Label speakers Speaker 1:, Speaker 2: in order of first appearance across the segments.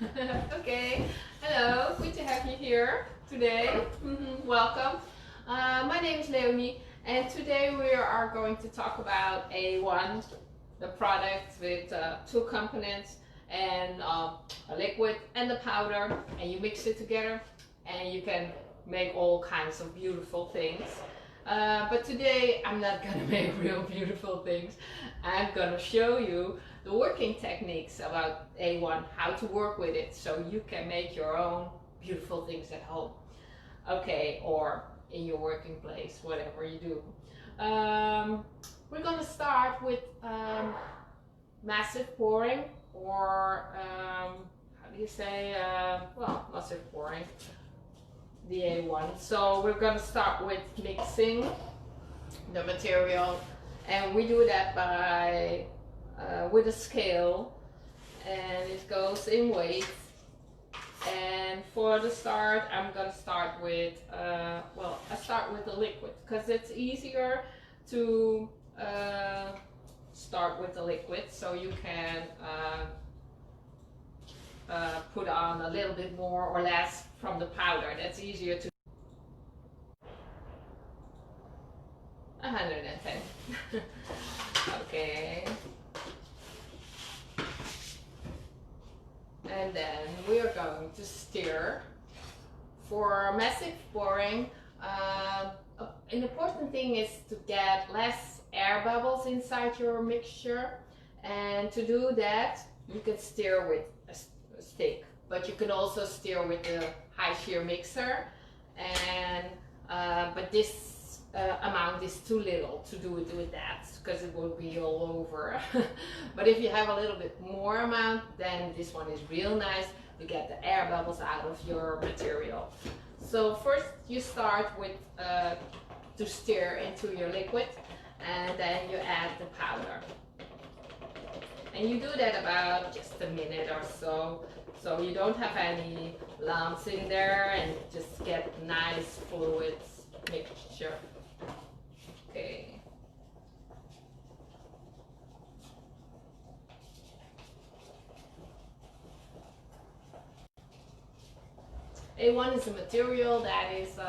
Speaker 1: Okay, hello, good to have you here today. Welcome. My name is Leony, and today we are going to talk about A1, the product with two components and a liquid and a powder, and you mix it together and you can make all kinds of beautiful things. But today I'm not gonna make real beautiful things. I'm gonna show you the working techniques about A1, how to work with it so you can make your own beautiful things at home. Okay, or in your working place, whatever you do. We're gonna start with massive pouring, or how do you say, well, massive pouring, the A1. So we're gonna start with mixing the material, and we do that by with a scale, and it goes in weight. And for the start, I'm gonna start with well, I start with the liquid because it's easier to start with the liquid, so you can put on a little bit more or less from the powder. That's easier to 110. Okay. And then we are going to stir. For massive pouring, an important thing is to get less air bubbles inside your mixture, and to do that you can stir with a stick, but you can also stir with the high shear mixer, and but this amount is too little to do it with that because it will be all over. But if you have a little bit more amount, then this one is real nice to get the air bubbles out of your material. So first you start with to stir into your liquid, and then you add the powder, and you do that about just a minute or so, so you don't have any lumps in there, and just get nice fluid mixture. Okay. A1 is a material that is,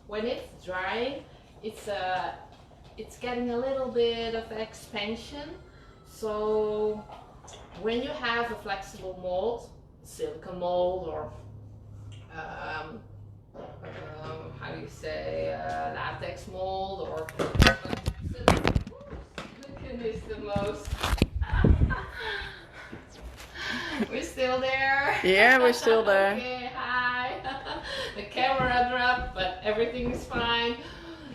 Speaker 1: when it's drying, it's getting a little bit of expansion. So when you have a flexible mold, silicone mold, or how do you say, latex mold, or silicone is the most. We're still there?
Speaker 2: Yeah, we're still there.
Speaker 1: Okay, hi. The camera dropped, but everything is fine.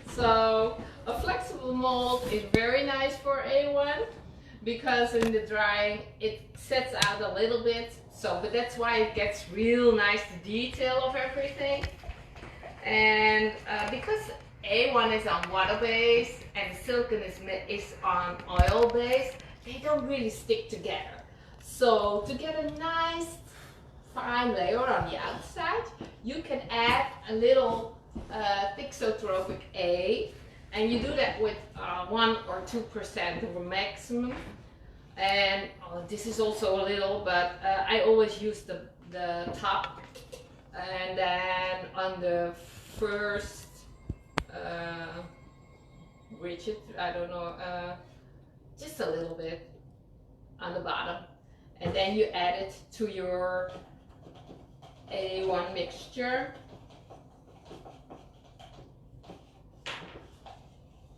Speaker 1: So a flexible mold is very nice for A1 because in the drying it sets out a little bit. So, but that's why it gets real nice, the detail of everything. And because A1 is on water base and silicone is on oil base, they don't really stick together. So to get a nice fine layer on the outside, you can add a little thixotropic A, and you do that with 1 or 2% of a maximum. And this is also a little, but I always use the top, and then on the first rigid, I don't know, just a little bit on the bottom, and then you add it to your A1 mixture,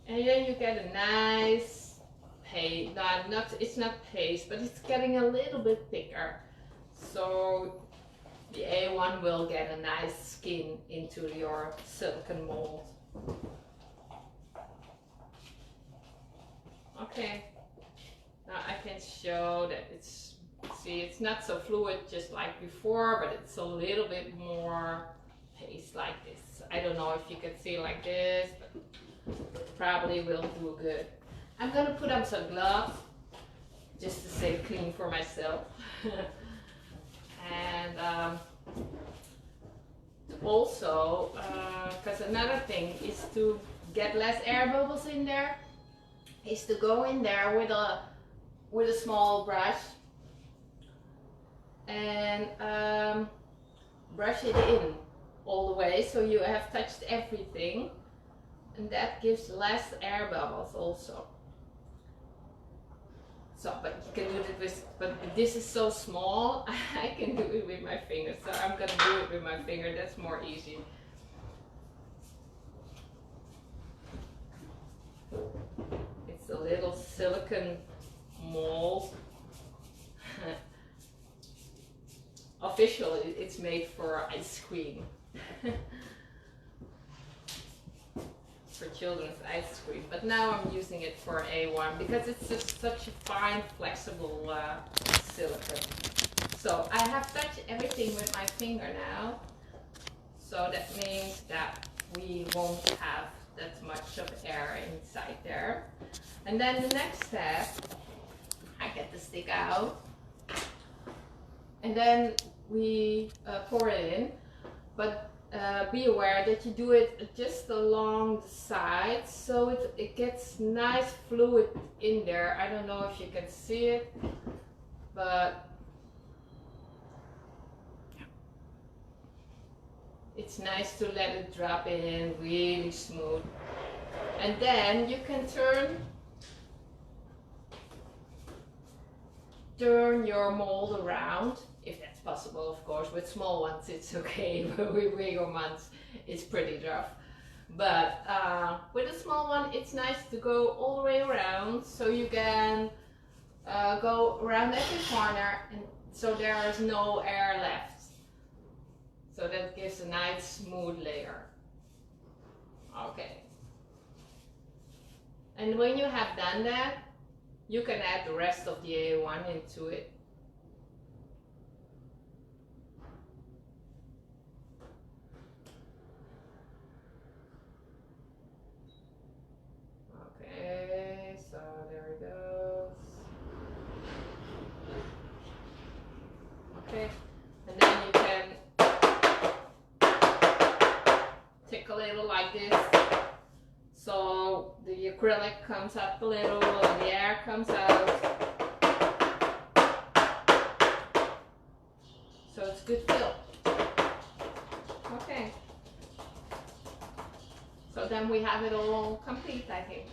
Speaker 1: and then you get a nice paste. It's not paste, but it's getting a little bit thicker, so the A1 will get a nice skin into your silicone mold. Okay, now I can show that it's not so fluid just like before, but it's a little bit more paste like this. I don't know if you can see like this, but probably will do good. I'm gonna put on some gloves just to stay clean for myself. And also, because another thing is to get less air bubbles in there, is to go in there with a small brush and brush it in all the way so you have touched everything, and that gives less air bubbles also. So, but you can do it with, but this is so small, I can do it with my finger, so I'm gonna do it with my finger, that's more easy. It's a little silicone mold. Officially, it's made for ice cream. For children's ice cream, but now I'm using it for A1 because it's just such a fine, flexible silicone. So I have touched everything with my finger now, so that means that we won't have that much of air inside there. And then the next step, I get the stick out, and then we pour it in, but be aware that you do it just along the sides so it gets nice fluid in there. I don't know if you can see it, but it's nice to let it drop in really smooth. And then you can turn your mold around, if that's possible, of course. With small ones it's okay, but with bigger ones it's pretty rough. But with a small one it's nice to go all the way around, so you can go around every corner, and so there is no air left. So that gives a nice smooth layer. Okay. And when you have done that, you can add the rest of the A1 into it. Okay, so there it goes. Okay, and then you can take a little like this, so the acrylic comes up a little and the air comes out. So it's good fill. Okay. So then we have it all complete, I think.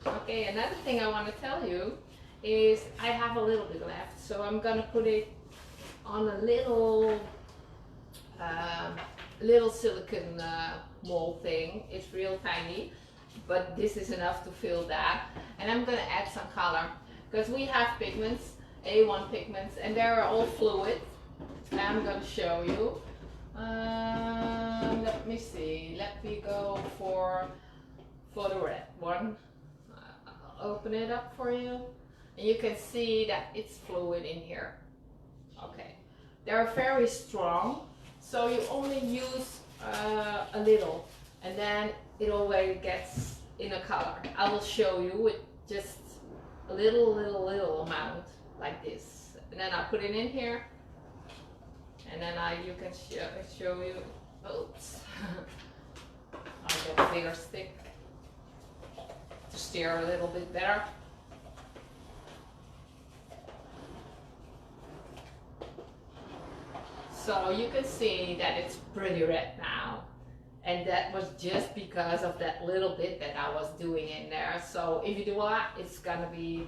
Speaker 1: Okay, another thing I want to tell you is I have a little bit left, so I'm gonna put it on a little silicone mold thing. It's real tiny, but this is enough to fill that. And I'm gonna add some color because we have pigments, A1 pigments, and they're all fluid. And I'm gonna show you. Let me see. Let me go for the red one. I'll open it up for you, and you can see that it's fluid in here. Okay, they're very strong, so you only use a little, and then it already gets in a color. I will show you with just a little amount like this, and then I put it in here, and then you can show you. Oops. I'll get a bigger stick to stir a little bit better. So you can see that it's pretty red now, and that was just because of that little bit that I was doing in there. So if you do that, it's gonna be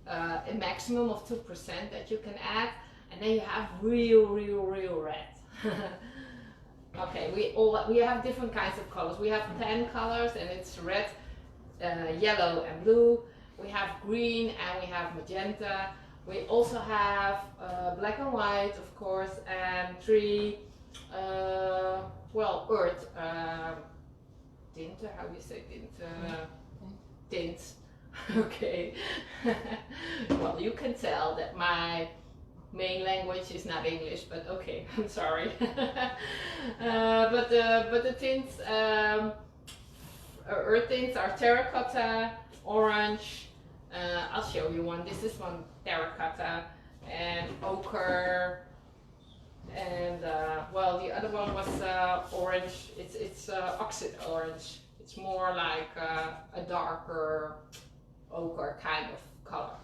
Speaker 1: a maximum of 2% that you can add, and then you have real red. Okay, we have different kinds of colors. We have 10 colors, and it's red, yellow and blue. We have green, and we have magenta. We also have black and white, of course, and 3 earth tint, how do you say tint? Tints. Okay. Well, you can tell that my main language is not English, but okay, I'm sorry. But the tints, earth tints are terracotta, orange. I'll show you one. This is one, terracotta, and ochre, and well, the other one was orange. It's oxide orange. It's more like a darker ochre kind of color.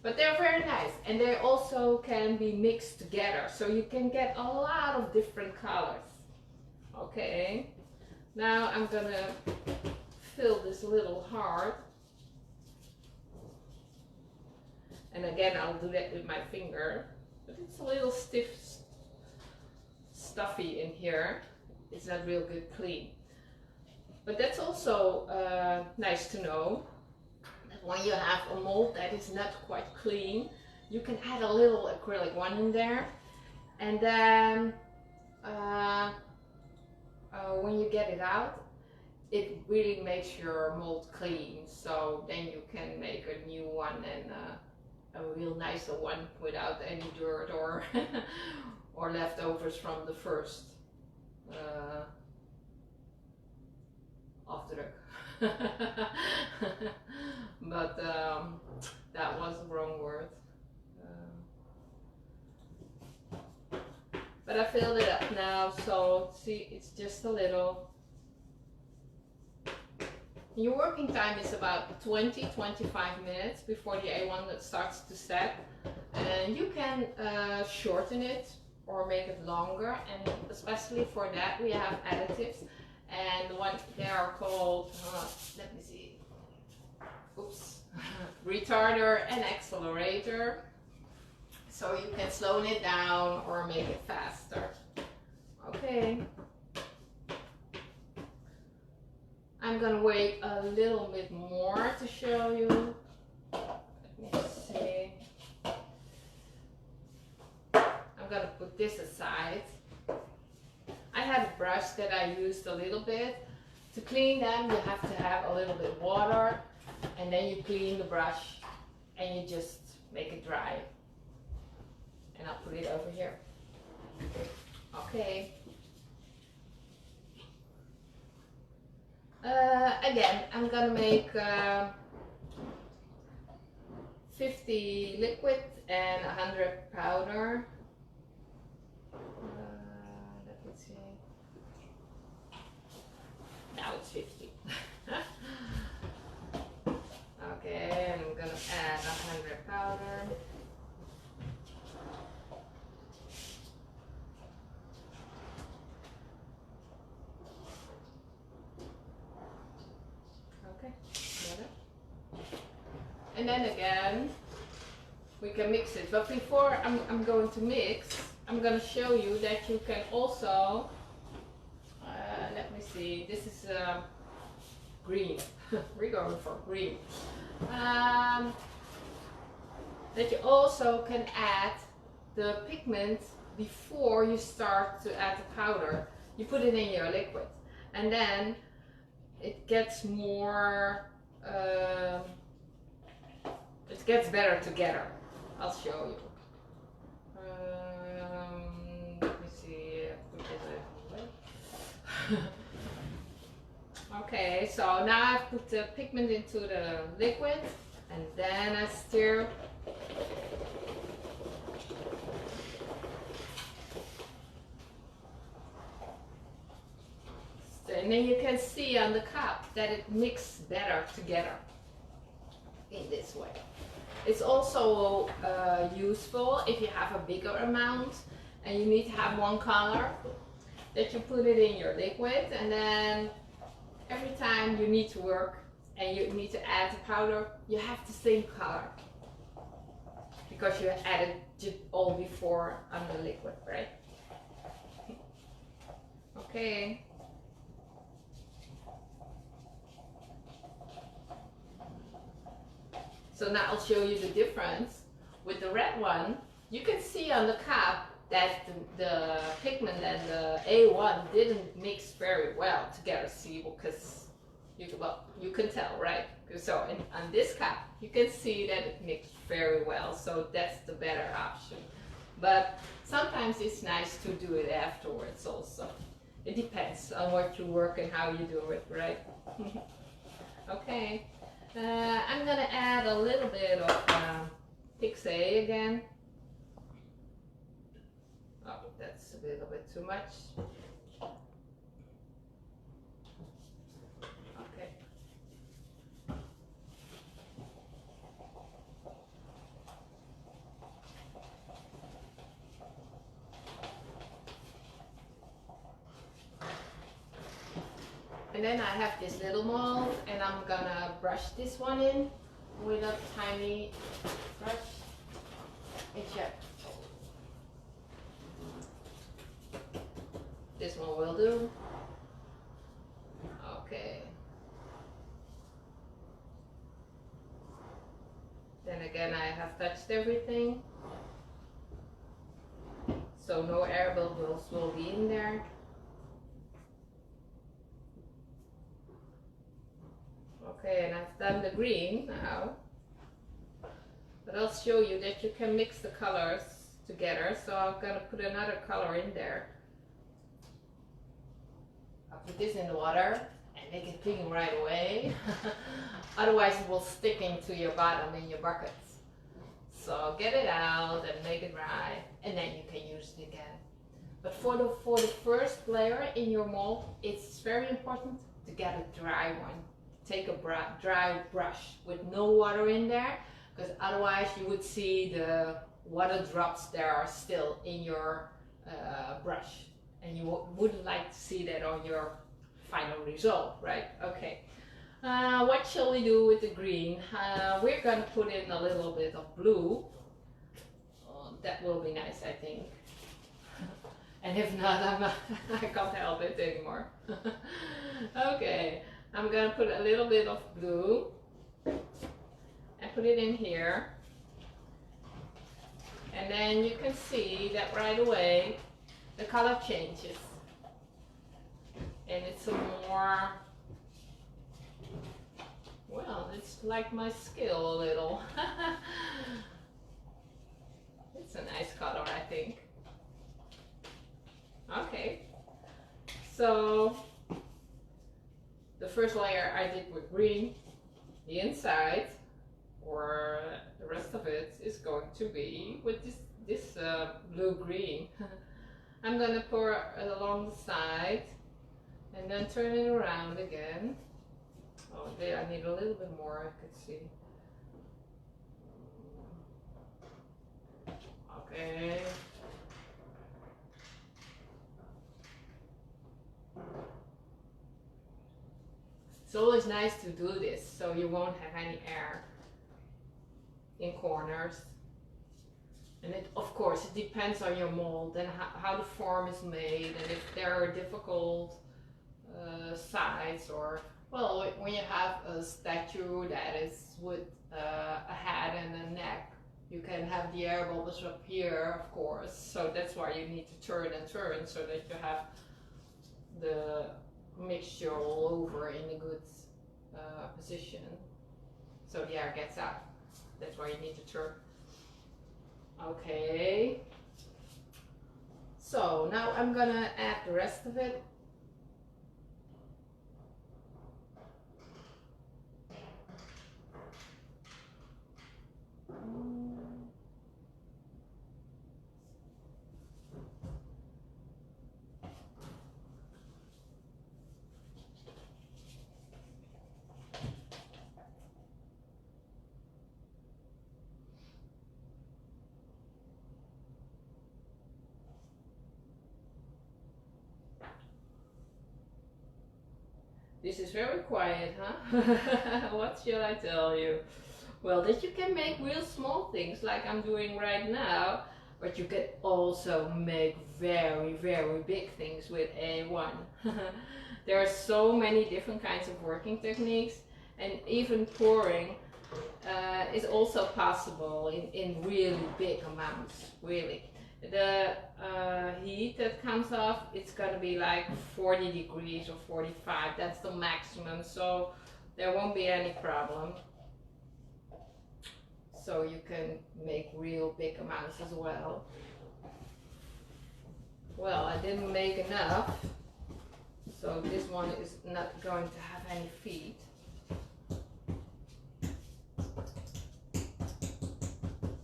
Speaker 1: But they're very nice, and they also can be mixed together, so you can get a lot of different colors. Okay, now I'm gonna fill this little heart, and again I'll do that with my finger, but it's a little stiff, stuffy in here. It's not real good clean, but that's also nice to know that when you have a mold that is not quite clean, you can add a little Acrylic One in there, and then when you get it out, it really makes your mold clean, so then you can make a new one, and a real nicer one without any dirt or or leftovers from the first afdruk. But that was the wrong word. But I filled it up now, so see, it's just a little. Your working time is about 20-25 minutes before the A1 starts to set, and you can shorten it or make it longer, and especially for that we have additives, and they are called, let me see, oops, retarder and accelerator, so you can slow it down or make it faster. Okay. I'm gonna wait a little bit more to show you. Let me see. I'm gonna put this aside. I have a brush that I used a little bit. To clean them, you have to have a little bit of water, and then you clean the brush and you just make it dry. And I'll put it over here. Okay. Again, I'm gonna make 50 liquid and 100 powder. Let me see. Now it's 50. Okay, and I'm gonna add 100 powder. And then again, we can mix it. But before I'm going to mix, I'm going to show you that you can also, let me see, this is green. We're going for green. That you also can add the pigment before you start to add the powder. You put it in your liquid, and then it gets more, it gets better together. I'll show you. Let me see. Put this away. Okay, so now I've put the pigment into the liquid, and then I stir. And then you can see on the cup that it mixes better together in this way. It's also useful if you have a bigger amount and you need to have one color, that you put it in your liquid, and then every time you need to work and you need to add the powder, you have the same color because you added it all before on the liquid, right? Okay. So now I'll show you the difference. With the red one, you can see on the cup that the pigment and the A1 didn't mix very well together, see, because you can tell, right? So on this cup, you can see that it mixed very well, so that's the better option. But sometimes it's nice to do it afterwards also. It depends on what you work and how you do it, right? Okay. I'm gonna add a little bit of Pixie again. Oh, that's a little bit too much. Okay. And then I have this little mold, and I'm gonna brush this one in with a tiny brush. This one will do. Okay. Then again, I have touched everything, so no air bubbles will be in there. Okay, and I've done the green now, but I'll show you that you can mix the colors together, so I'm gonna put another color in there. I'll put this in the water and make it clean right away. Otherwise it will stick into your bottom in your buckets. So get it out and make it dry, and then you can use it again. But for the first layer in your mold, it's very important to get a dry one. Take a dry brush with no water in there, because otherwise you would see the water drops that are still in your brush, and you wouldn't like to see that on your final result, right? Okay. What shall we do with the green? We're gonna put in a little bit of blue. That will be nice, I think. And if not, I can't help it anymore. Okay, I'm gonna put a little bit of blue and put it in here. And then you can see that right away the color changes. And it's a more, well, it's like my skill a little. It's a nice color, I think. Okay, so the first layer I did with green. The inside, or the rest of it, is going to be with this blue-green. I'm gonna pour it along the side and then turn it around again. Oh, there I need a little bit more, I could see. Okay. It's always nice to do this so you won't have any air in corners. And it, of course, it depends on your mold and how the form is made, and if there are difficult sides, or, well, when you have a statue that is with a head and a neck, you can have the air bubbles up here, of course. So that's why you need to turn and turn so that you have the mixture all over in a good position, so the air gets out. That's why you need to turn. Okay, so now I'm gonna add the rest of it. This is very quiet, huh? What should I tell you? Well, that you can make real small things like I'm doing right now, but you can also make very, very big things with A1. There are so many different kinds of working techniques, and even pouring is also possible in really big amounts, really. The heat that comes off, it's gonna be like 40 degrees or 45, that's the maximum, so there won't be any problem. So you can make real big amounts as well. Well, I didn't make enough, so this one is not going to have any feet.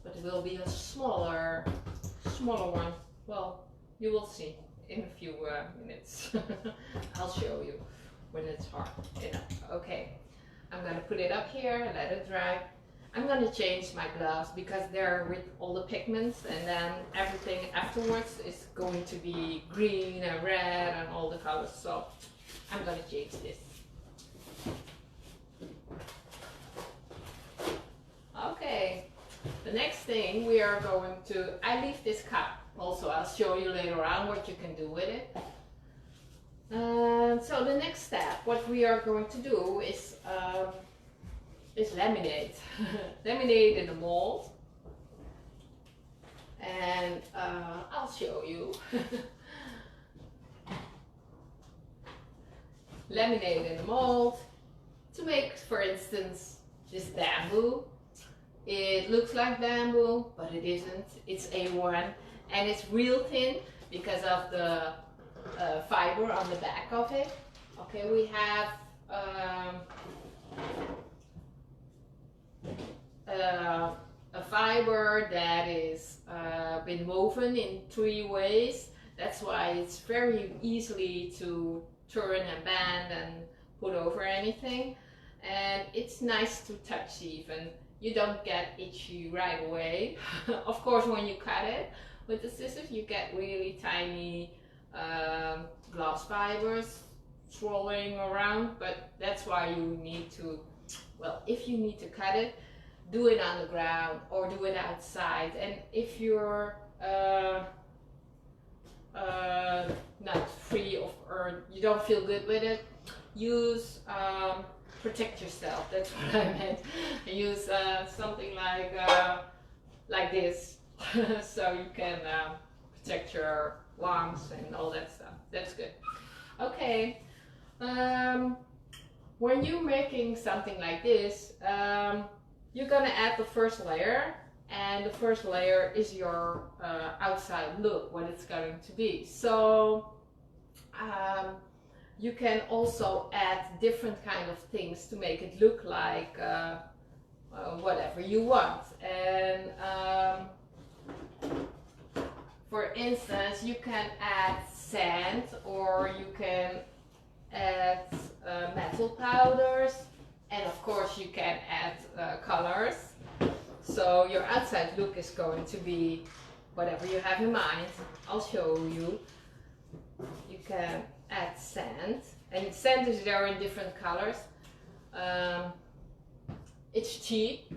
Speaker 1: But it will be a smaller one. Well, you will see in a few minutes. I'll show you when it's hard enough. Okay, I'm gonna put it up here and let it dry. I'm gonna change my gloves because they're with all the pigments, and then everything afterwards is going to be green and red and all the colors, so I'm gonna change this. The next thing we are going to, I leave this cup. Also, I'll show you later on what you can do with it. So the next step, what we are going to do is laminate. Laminate in the mold. And I'll show you. Laminate in the mold to make, for instance, this bamboo. It looks like bamboo, but it isn't. It's A1 and it's real thin because of the fiber on the back of it. Okay, we have a fiber that is been woven in 3 ways. That's why it's very easily to turn and bend and put over anything. And it's nice to touch even. You don't get itchy right away. Of course, when you cut it with the scissors, you get really tiny glass fibers swirling around, but that's why you need to, well, if you need to cut it, do it on the ground or do it outside. And if you're not free of, or you don't feel good with it, use protect yourself. That's what I meant. Use something like this, so you can protect your lungs and all that stuff. That's good. Okay. When you're making something like this, you're gonna add the first layer, and the first layer is your outside look, what it's going to be. So you can also add different kind of things to make it look like whatever you want. And for instance, you can add sand, or you can add metal powders, and of course you can add colors. So your outside look is going to be whatever you have in mind. I'll show you. You can add sand, and sand is there in different colors. It's cheap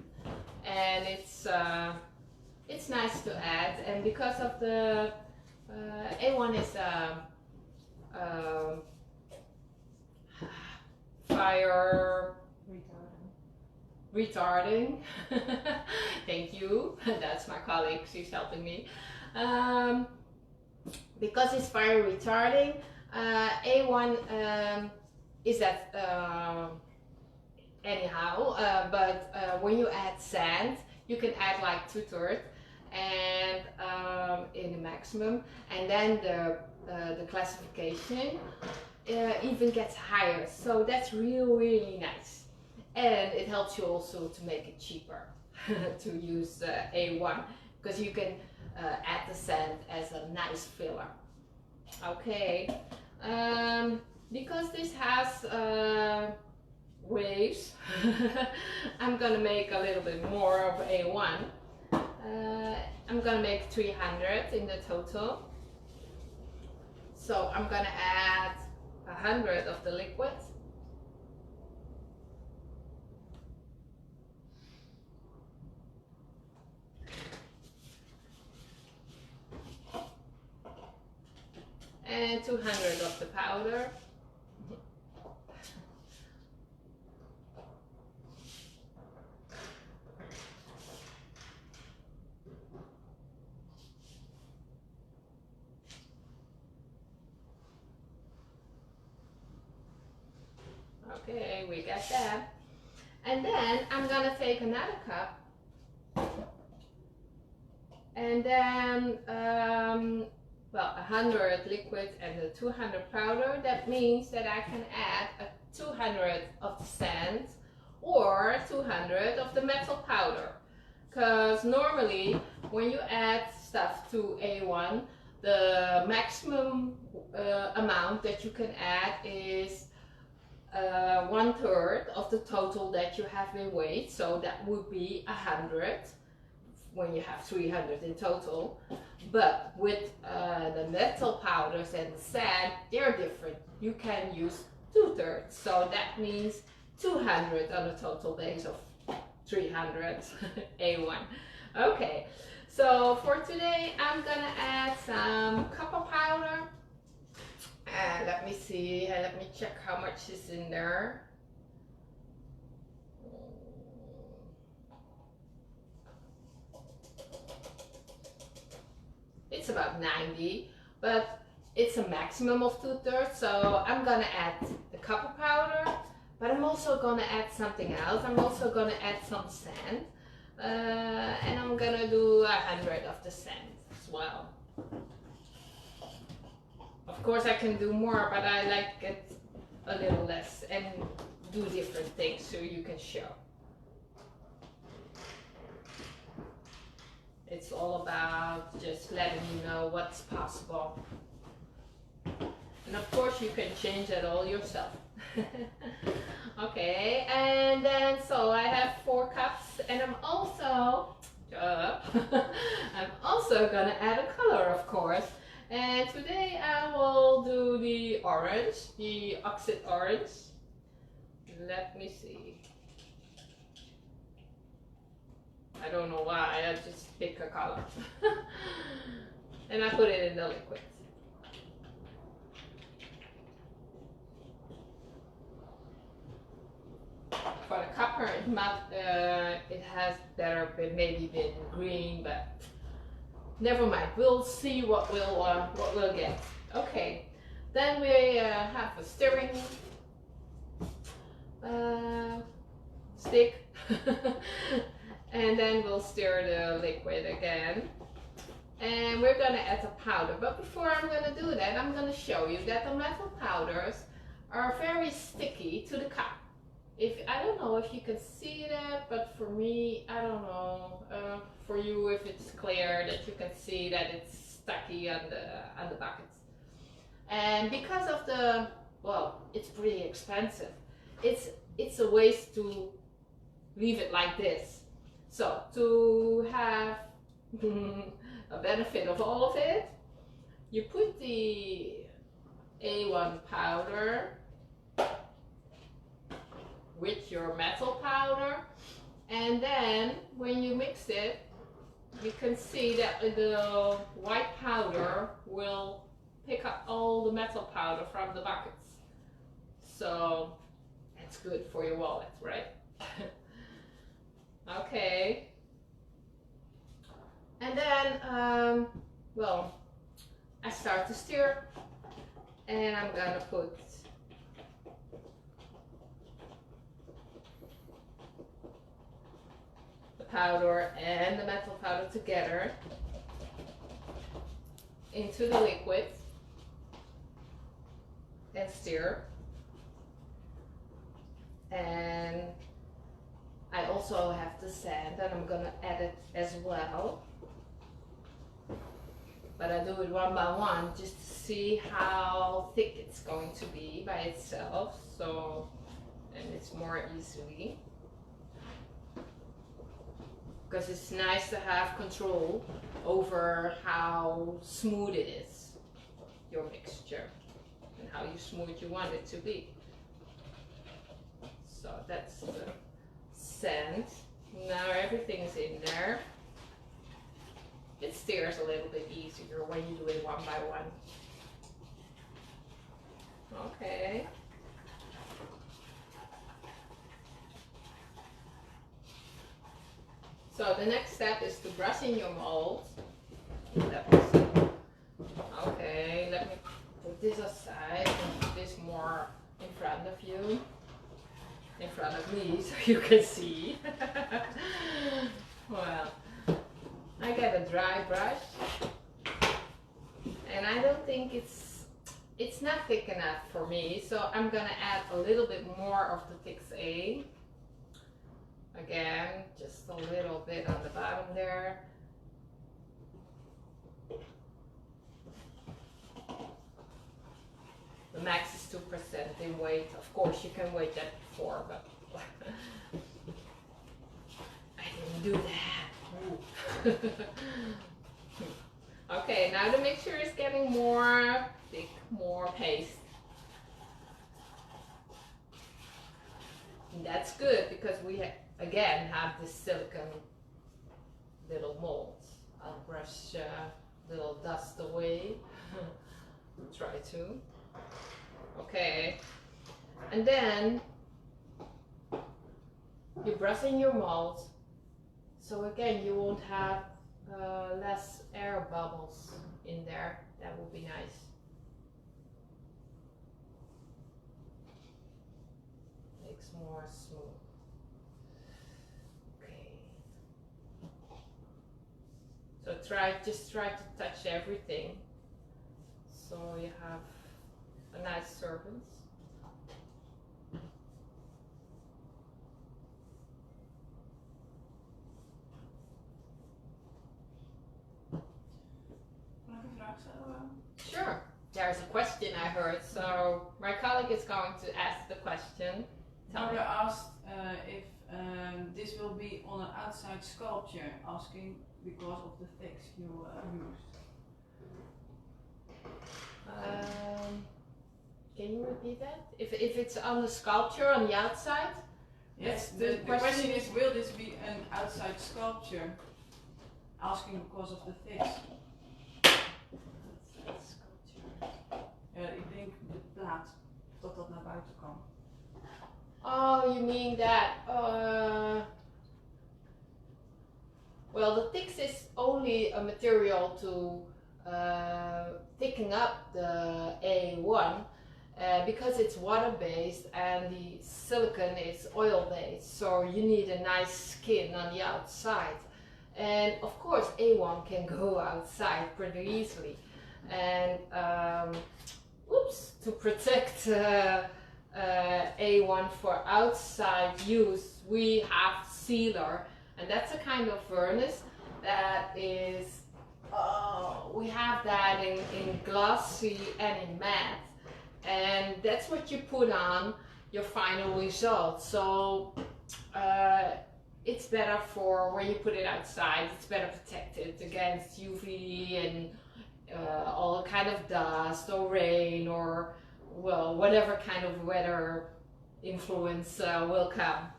Speaker 1: and it's nice to add, and because of the A1 is fire retarding. Thank you. That's my colleague, she's helping me. Because it's fire retarding, A1 is that anyhow, but when you add sand, you can add like 2/3 and in the maximum, and then the classification even gets higher. So that's really nice, and it helps you also to make it cheaper to use A1, because you can add the sand as a nice filler. Okay, because this has waves, I'm gonna make a little bit more of A1. I'm gonna make 300 in the total. So I'm gonna add 100 of the liquid. And 200 of the powder. Okay, we got that. And then I'm gonna take another cup, and then well, 100 liquid and the 200 powder. That means that I can add a 200 of the sand or 200 of the metal powder, because normally when you add stuff to A1, the maximum amount that you can add is 1/3 of the total that you have in weight. So that would be 100 when you have 300 in total. But with the metal powders and the sand, they're different. You can use 2/3. So that means 200 on a total base of 300 A1. Okay, so for today I'm gonna add some copper powder. And let me see, let me check how much is in there. It's about 90, but it's a maximum of 2/3, so I'm gonna add the copper powder, but I'm also gonna add something else. I'm also gonna add some sand, and I'm gonna do 100 of the sand as well. Of course I can do more, but I like it a little less and do different things so you can show. It's all about just letting you know what's possible. And of course you can change it all yourself. Okay, and then so I have 4 cups, and I'm also I'm also gonna add a color, of course. And today I will do the orange, the oxide orange. Let me see. I don't know why, I just pick a color. And I put it in the liquid. For the copper, it has better maybe been green, but never mind. We'll see what we'll get. Okay, then we have a stirring stick. And then we'll stir the liquid again. And we're gonna add the powder. But before I'm gonna do that, I'm gonna show you that the metal powders are very sticky to the cup. I don't know if you can see that, but for me, I don't know. For you, if it's clear that you can see that it's sticky on the buckets. And because of well, it's pretty expensive. It's a waste to leave it like this. So to have a benefit of all of it, you put the A1 powder with your metal powder, and then when you mix it, you can see that the white powder will pick up all the metal powder from the buckets. So that's good for your wallet, right? Okay. And then, well, I start to stir, and I'm gonna put the powder and the metal powder together into the liquid and stir. And I also have the sand, and I'm gonna add it as well. But I do it one by one just to see how thick it's going to be by itself. So, and it's more easily. Because it's nice to have control over how smooth it is, your mixture, and how smooth you want it to be. So that's the sand. Now everything's in there. It stirs a little bit easier when you do it one by one. Okay. So the next step is to brush in your mold. Let me see. Okay, let me put this aside and put this more in front of you. In front of me, so you can see. Well, I get a dry brush, and I don't think it's not thick enough for me, so I'm gonna add a little bit more of the Fix A. Again, just a little bit on the bottom there. The max is 2% in weight. Of course, you can weight that before, but I didn't do that. Okay, now the mixture is getting more thick, more paste. And that's good because we again have this silicone little mold. I'll brush little dust away. Try to. Okay. And then you brush in your mold. So again, you won't have less air bubbles in there. That would be nice. Makes more smooth. Okay. So just try to touch everything, so you have a nice surface. Sure. There's a question I heard, so my colleague is going to ask the question.
Speaker 2: Mother asked if this will be on an outside sculpture, asking because of the text you used.
Speaker 1: Can you repeat that? If it's on the sculpture on the outside?
Speaker 2: Yes, the question is, will this be an outside sculpture? Asking because of the text. Ik denk de plaat, dat dat naar buiten kan.
Speaker 1: Oh, you mean that? Well, the Tix is only a material to thicken up the A1 because it's water-based and the silicone is oil-based, so you need a nice skin on the outside. And of course, A1 can go outside pretty easily. And to protect A1 for outside use, we have sealer, and that's a kind of furnace that is, we have that in glossy and in matte, and that's what you put on your final result. So it's better for when you put it outside, it's better protected against UV and all kind of dust or rain or, well, whatever kind of weather influence will come.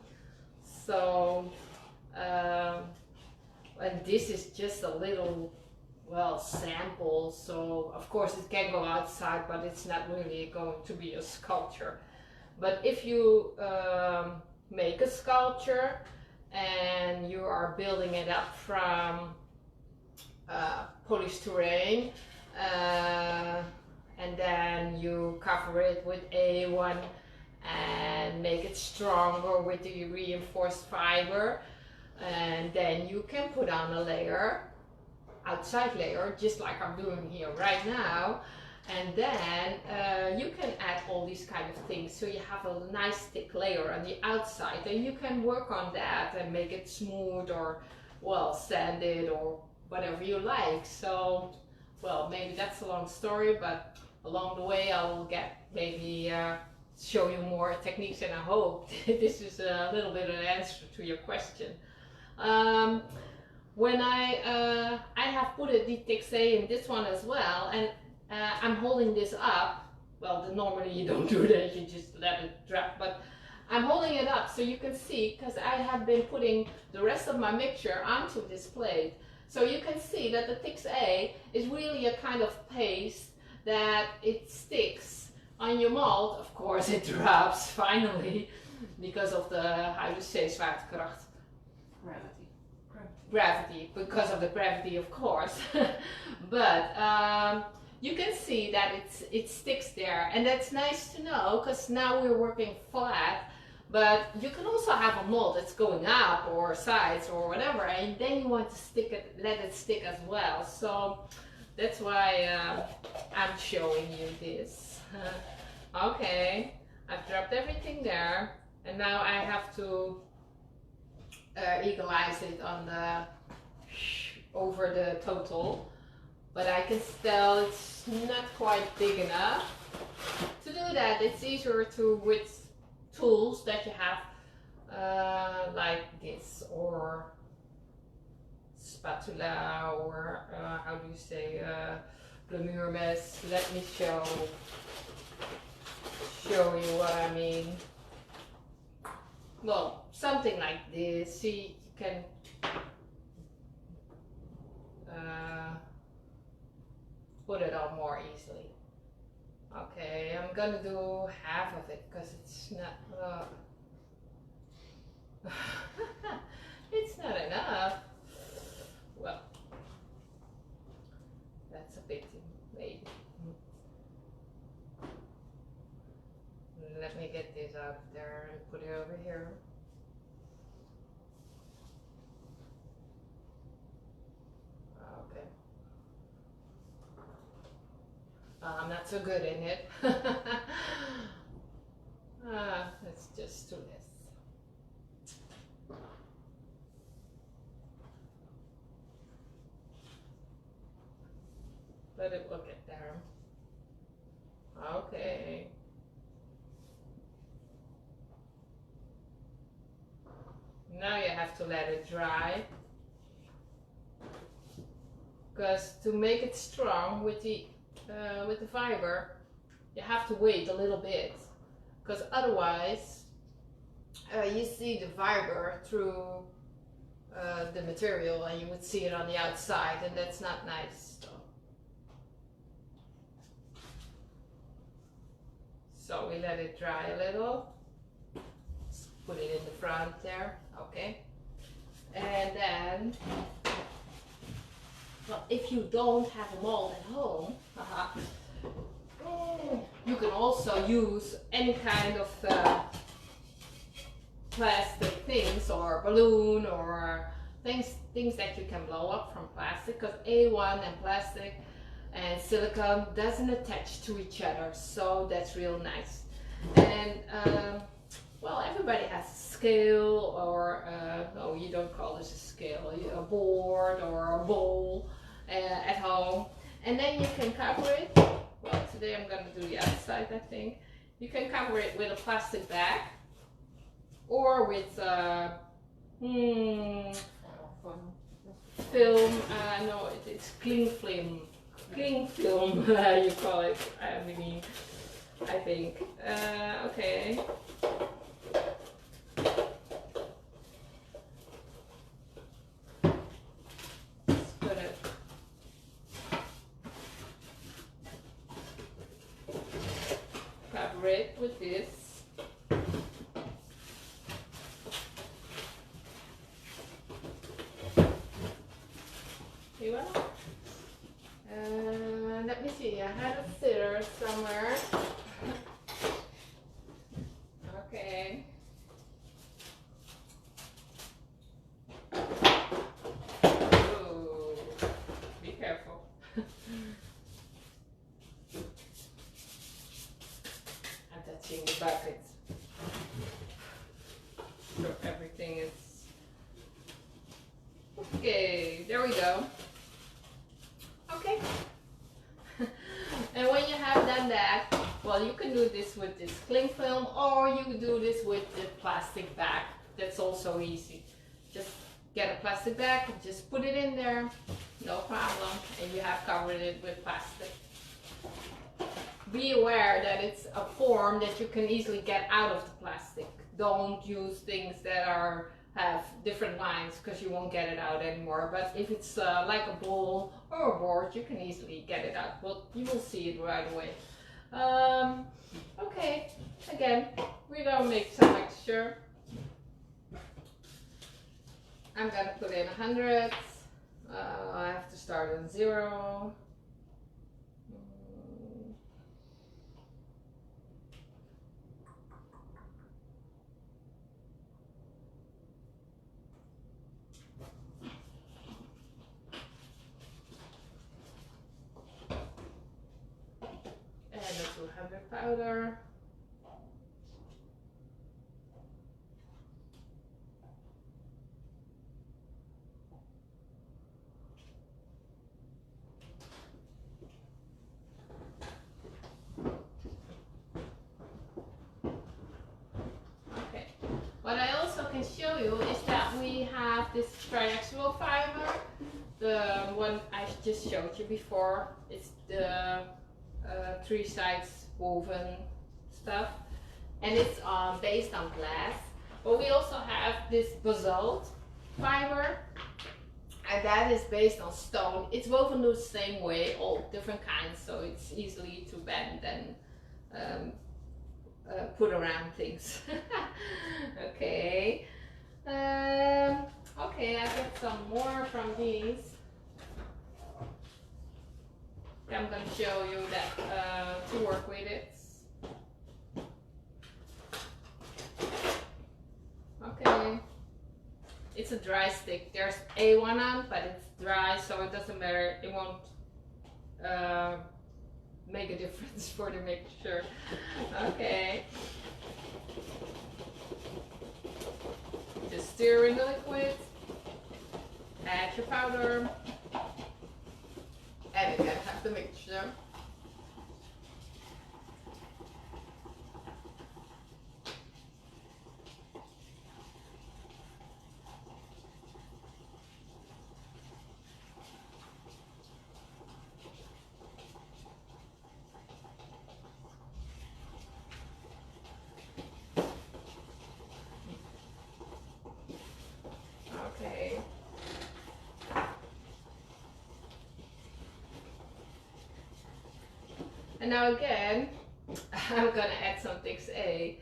Speaker 1: So and this is just a little, well, sample, so of course it can go outside, but it's not really going to be a sculpture. But if you make a sculpture and you are building it up from polystyrene, and then you cover it with A1 and make it stronger with the reinforced fiber, and then you can put on a layer, outside layer, just like I'm doing here right now, and then you can add all these kind of things, so you have a nice thick layer on the outside, and you can work on that and make it smooth or, well, sand it or whatever you like. So, well, maybe that's a long story, but along the way I will get maybe show you more techniques, and I hope this is a little bit of an answer to your question. When I have put a DTXA in this one as well, and I'm holding this up. Well, normally you don't do that, you just let it drop, but I'm holding it up so you can see, because I have been putting the rest of my mixture onto this plate. So you can see that the TXA is really a kind of paste that it sticks on your mold. Of course it drops finally because of the, how do you say, zwaartekracht? Gravity, because of the gravity, of course. But you can see that it sticks there, and that's nice to know, because now we're working flat. But you can also have a mold that's going up or sides or whatever, and then you want to stick it, let it stick as well. So that's why I'm showing you this. Okay, I've dropped everything there, and now I have to equalize it on the over the total. But I can tell it's not quite big enough. To do that, it's easier to with tools that you have like this, or spatula, or how do you say, plamuurmes. Let me show you what I mean. Well, something like this. See, you can put it on more easily. Okay, I'm gonna do half of it because it's not it's not enough. Well, that's a pity, maybe. Let me get this out of there and put it over here. Okay. I'm not so good in it. Let's just do this. Let it look at there. Okay. Now you have to let it dry. Because to make it strong with the fiber, you have to wait a little bit. Because otherwise, you see the fiber through the material and you would see it on the outside, and that's not nice. So we let it dry a little. Let's put it in the front there, okay. And then, well, if you don't have a mold at home, you can also use any kind of plastic things or balloon or things that you can blow up from plastic, because A1 and plastic and silicone doesn't attach to each other, so that's real nice. And well, everybody has a scale, or no, you don't call this a scale, a board or a bowl at home, and then you can cover it. Well, today I'm going to do the outside, I think. You can cover it with a plastic bag or with film. No, it's cling film. Cling film, you call it. I think. Okay. Let's put it. Cover it with this. You want? Let me see, I had a scissors somewhere. Okay. Ooh, be careful. I'm touching the bucket. So everything is... Okay, there we go. Okay. And when you have done that, well, you can do this with this cling film, or you can do this with the plastic bag. That's also easy. Just get a plastic bag and just put it in there, no problem, and you have covered it with plastic. Be aware that it's a form that you can easily get out of the plastic. Don't use things that have different lines, because you won't get it out anymore. But if it's like a bowl or a board, you can easily get it out. Well, you will see it right away. Okay, again, we're gonna make some mixture. I'm gonna put in 100. I have to start on 0. And the 200 powder. Okay. What I also can show you is that we have this triaxial fiber, the one I just showed you before. It's the 3 sides woven stuff, and it's based on glass. But we also have this basalt fiber. and that is based on stone. It's woven the same way, all different kinds, so it's easily to bend and put around things. Okay. Okay, I got some more from these. I'm going to show you that to work with it. Okay. It's a dry stick. There's A1 on, but it's dry, so it doesn't matter. It won't make a difference for the mixture. Okay. Just stir in the liquid. Add your powder. And again, have the mixture. Okay. And now again, I'm gonna add some Fix A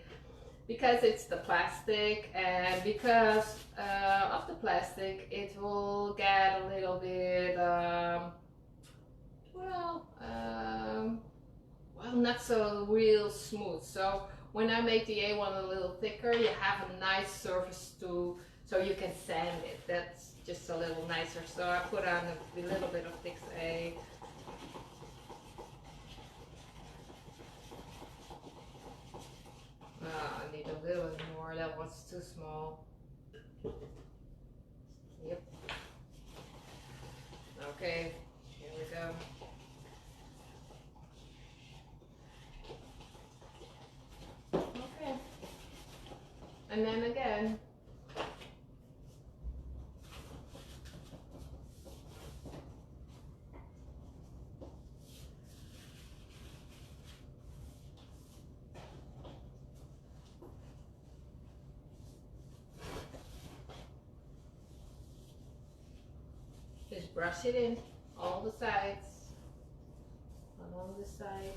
Speaker 1: because it's the plastic, and because of the plastic, it will get a little bit, well, not so real smooth. So when I make the A1 a little thicker, you have a nice surface so you can sand it. That's just a little nicer. So I put on a little bit of Fix A. I need a little bit more, that was too small. Yep. Okay, here we go. Okay. And then again. Just brush it in all the sides, along the side.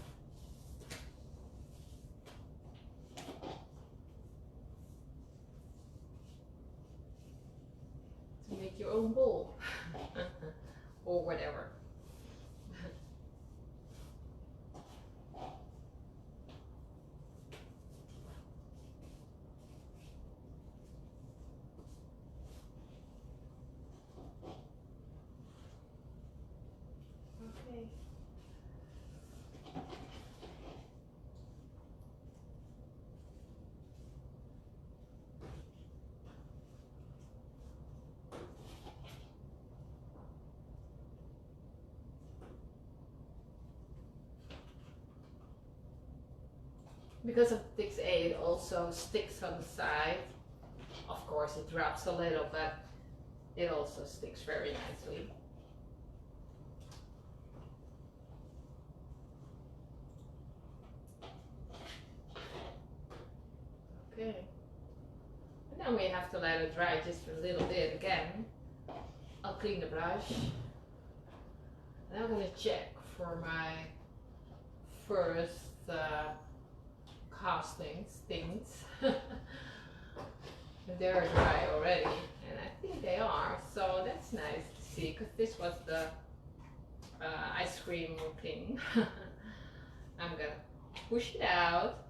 Speaker 1: To make your own bowl or whatever. Okay. Because of Fix A, it also sticks on the side. Of course, it drops a little, but it also sticks very nicely. Okay. And then we have to let it dry just a little bit again. I'll clean the brush. And I'm going to check for my first things. They're dry already, and I think they are, so that's nice to see, because this was the ice cream thing. I'm gonna push it out,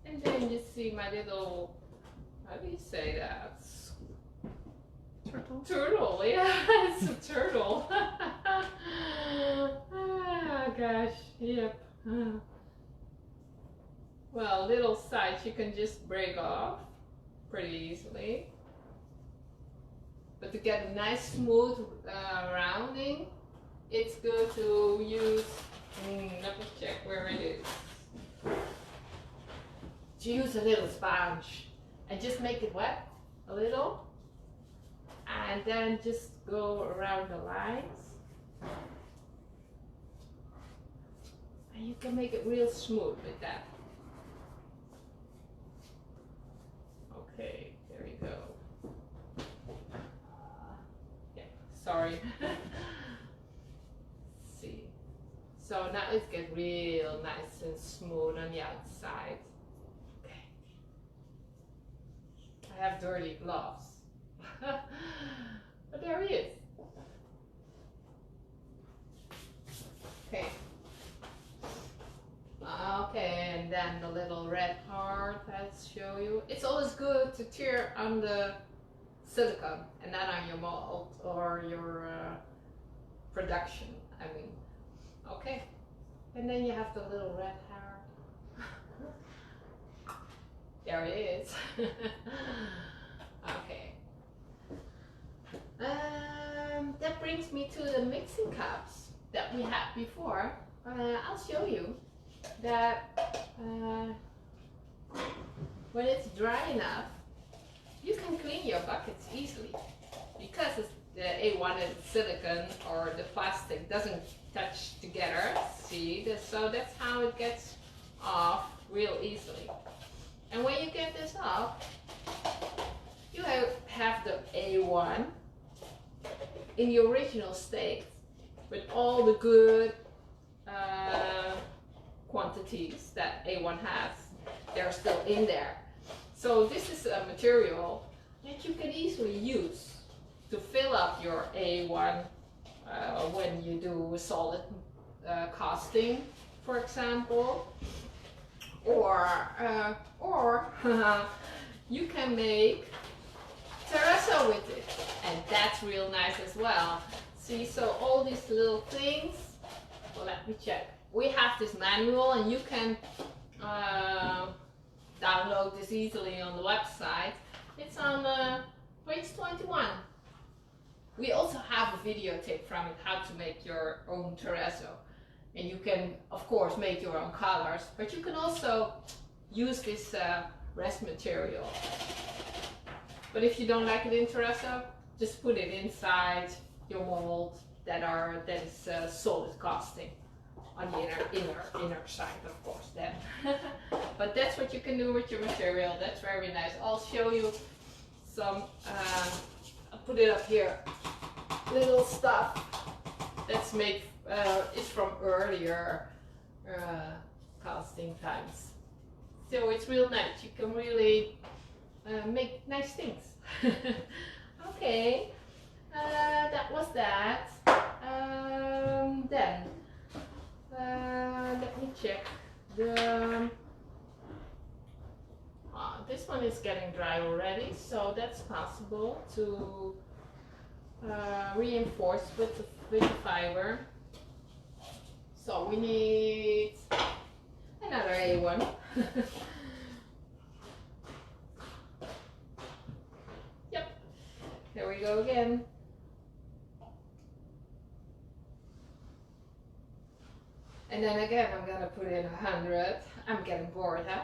Speaker 1: and then you see my little, how do you say that?
Speaker 2: Turtle.
Speaker 1: Turtle, yeah, it's a turtle. Ah, gosh, yep. Well, little sides you can just break off pretty easily. But to get a nice smooth rounding, it's good to use, let me check where it is. To use a little sponge and just make it wet a little. And then just go around the lines. And you can make it real smooth with that. Okay, there you go. sorry. See, so now it's get real nice and smooth on the outside. Okay, I have dirty gloves, but there he is. Okay. Okay, and then the little red part, let's show you. It's always good to tear on the silicone and not on your mold or your production, I mean. Okay, and then you have the little red hair. There it is. Okay. That brings me to the mixing cups that we had before. I'll show you that when it's dry enough, you can clean your buckets easily because it's the A1 and silicone or the plastic doesn't touch together. See, so that's how it gets off real easily. And when you get this off, you have the A1 in the original state with all the good quantities that A1 has. They're still in there. So this is a material that you can easily use to fill up your A1 when you do solid casting, for example, or you can make terrazzo with it, and that's real nice as well. See, so all these little things, well, let me check. We have this manual and you can download this easily on the website. It's on page 21. We also have a videotape from it, how to make your own terrazzo. And you can, of course, make your own colors, but you can also use this resin material. But if you don't like it in terrazzo, just put it inside your mold that is solid casting on the inner side, of course, then. But that's what you can do with your material. That's very nice. I'll show you some, I'll put it up here, little stuff that's made, it's from earlier casting times. So it's real nice. You can really make nice things. Okay, that was that. Then let me check the. This one is getting dry already, so that's possible to reinforce with the fiber. So we need another A1. Yep, there we go again. And then again, I'm gonna put in 100. I'm getting bored, huh?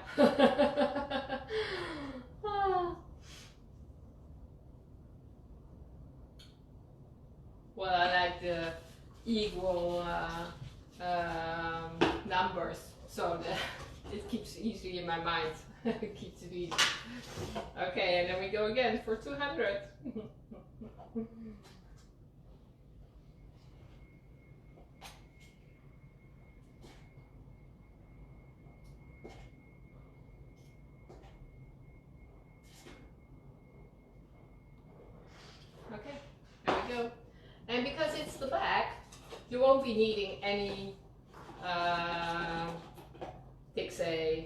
Speaker 1: Well, I like the equal numbers, so that it keeps easy in my mind. It keeps it easy. Okay, and then we go again for 200. Okay, there we go. And because it's the back, you won't be needing any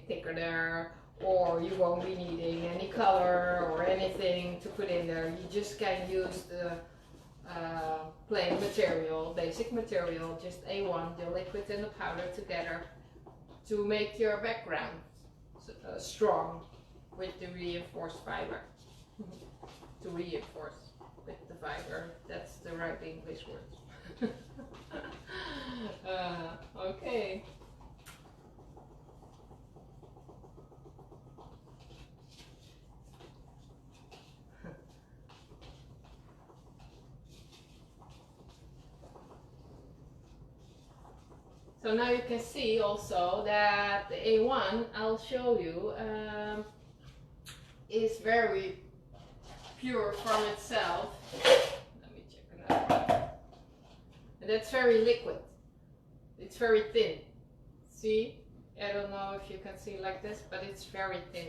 Speaker 1: thickener, or you won't be needing any color or anything to put in there. You just can use the plain material, basic material, just A1, the liquid and the powder together to make your background strong with the reinforced fiber. To reinforce with the fiber, that's the right English word. Okay. So now you can see also that the A1, I'll show you, is very pure from itself. Let me check another one. And that's very liquid. It's very thin. See? I don't know if you can see like this, but it's very thin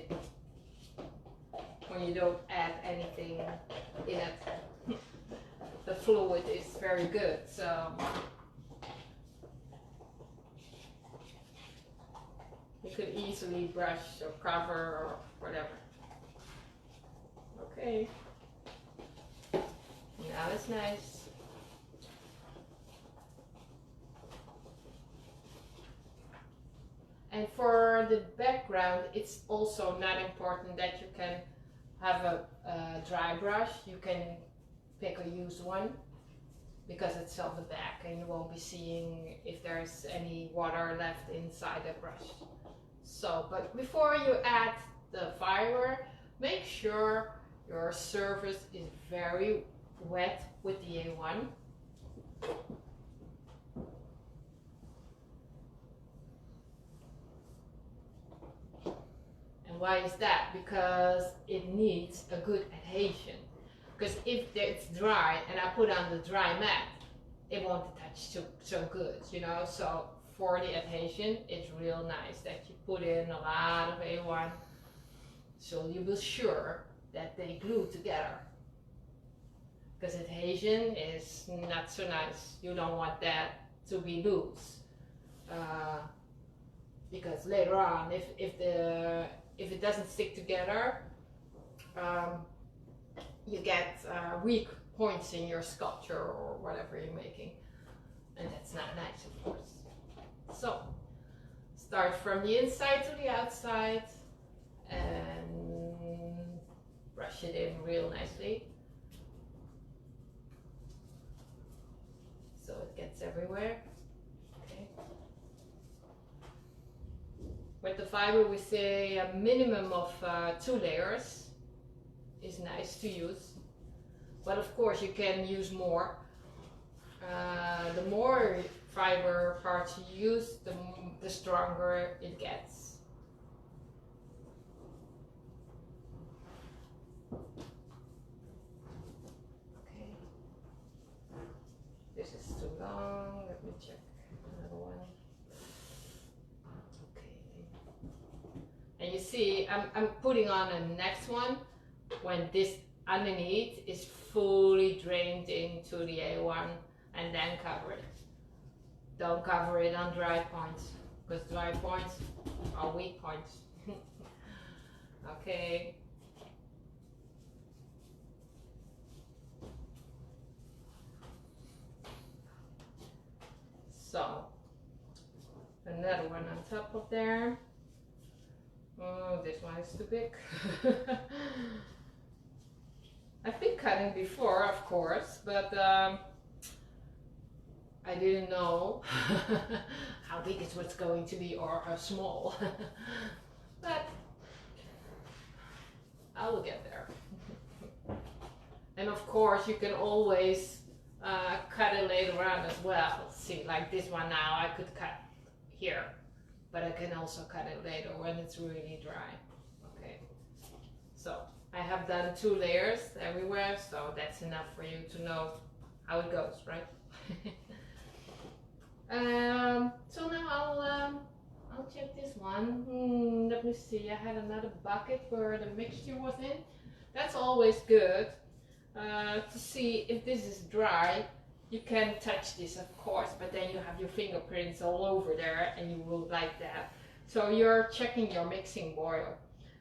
Speaker 1: when you don't add anything in it. The fluid is very good, so you could easily brush or cover or whatever. Okay, now it's nice. And for the background, it's also not important that you can have a dry brush. You can pick a used one because it's on the back and you won't be seeing if there's any water left inside the brush. So, but before you add the fiber, make sure your surface is very wet with the A1. And why is that? Because it needs a good adhesion. Because if it's dry and I put on the dry mat, it won't attach so good, you know. So for the adhesion, it's real nice that you put in a lot of A1, so you will sure that they glue together. Because adhesion is not so nice. You don't want that to be loose. Because later on, if it doesn't stick together, you get weak points in your sculpture or whatever you're making, and that's not nice, of course. So start from the inside to the outside and brush it in real nicely so it gets everywhere. Okay. With the fiber, we say a minimum of 2 layers is nice to use, but of course you can use more. The more fiber parts you use, the stronger it gets. Okay, this is too long. Let me check another one. And you see, I'm putting on the next one when this underneath is fully drained into the A1, and then cover it. Don't cover it on dry points, because dry points are weak points. Okay. So, another one on top of there. Oh, this one is too big. I've been cutting before, of course, but I didn't know how big it was going to be or how small. But I will get there. And of course, you can always cut it later on as well. See, like this one now, I could cut here, but I can also cut it later when it's really dry. Okay, so I have done 2 layers everywhere, so that's enough for you to know how it goes, right? So now I'll check this one. Let me see, I had another bucket where the mixture was in. That's always good to see if this is dry. You can touch this, of course, but then you have your fingerprints all over there and you will like that. So you're checking your mixing boil.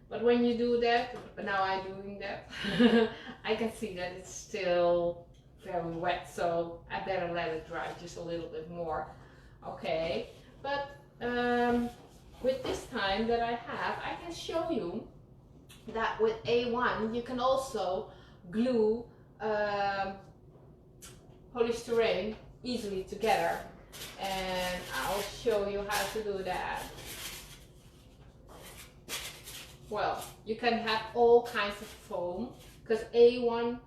Speaker 1: But when you do that, now I'm doing that, I can see that it's still very wet, so I better let it dry just a little bit more. Okay, but with this time that I have, I can show you that with A1 you can also glue polystyrene easily together, and I'll show you how to do that. Well, you can have all kinds of foam, because A1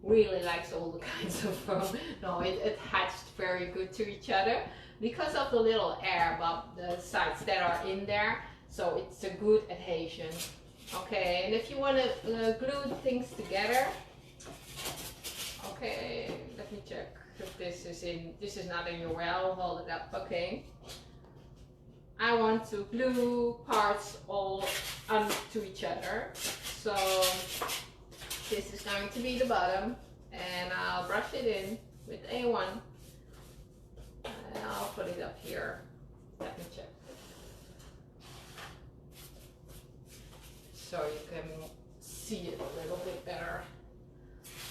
Speaker 1: really likes all the kinds of foam. No, it attached very good to each other because of the little air above the sides that are in there, so it's a good adhesion. Okay, and if you want to glue things together, okay, let me check if this is not in your way. I'll hold it up. Okay. I want to glue parts all onto each other. So this is going to be the bottom, and I'll brush it in with A1, and I'll put it up here. Let me check. So you can see it a little bit better.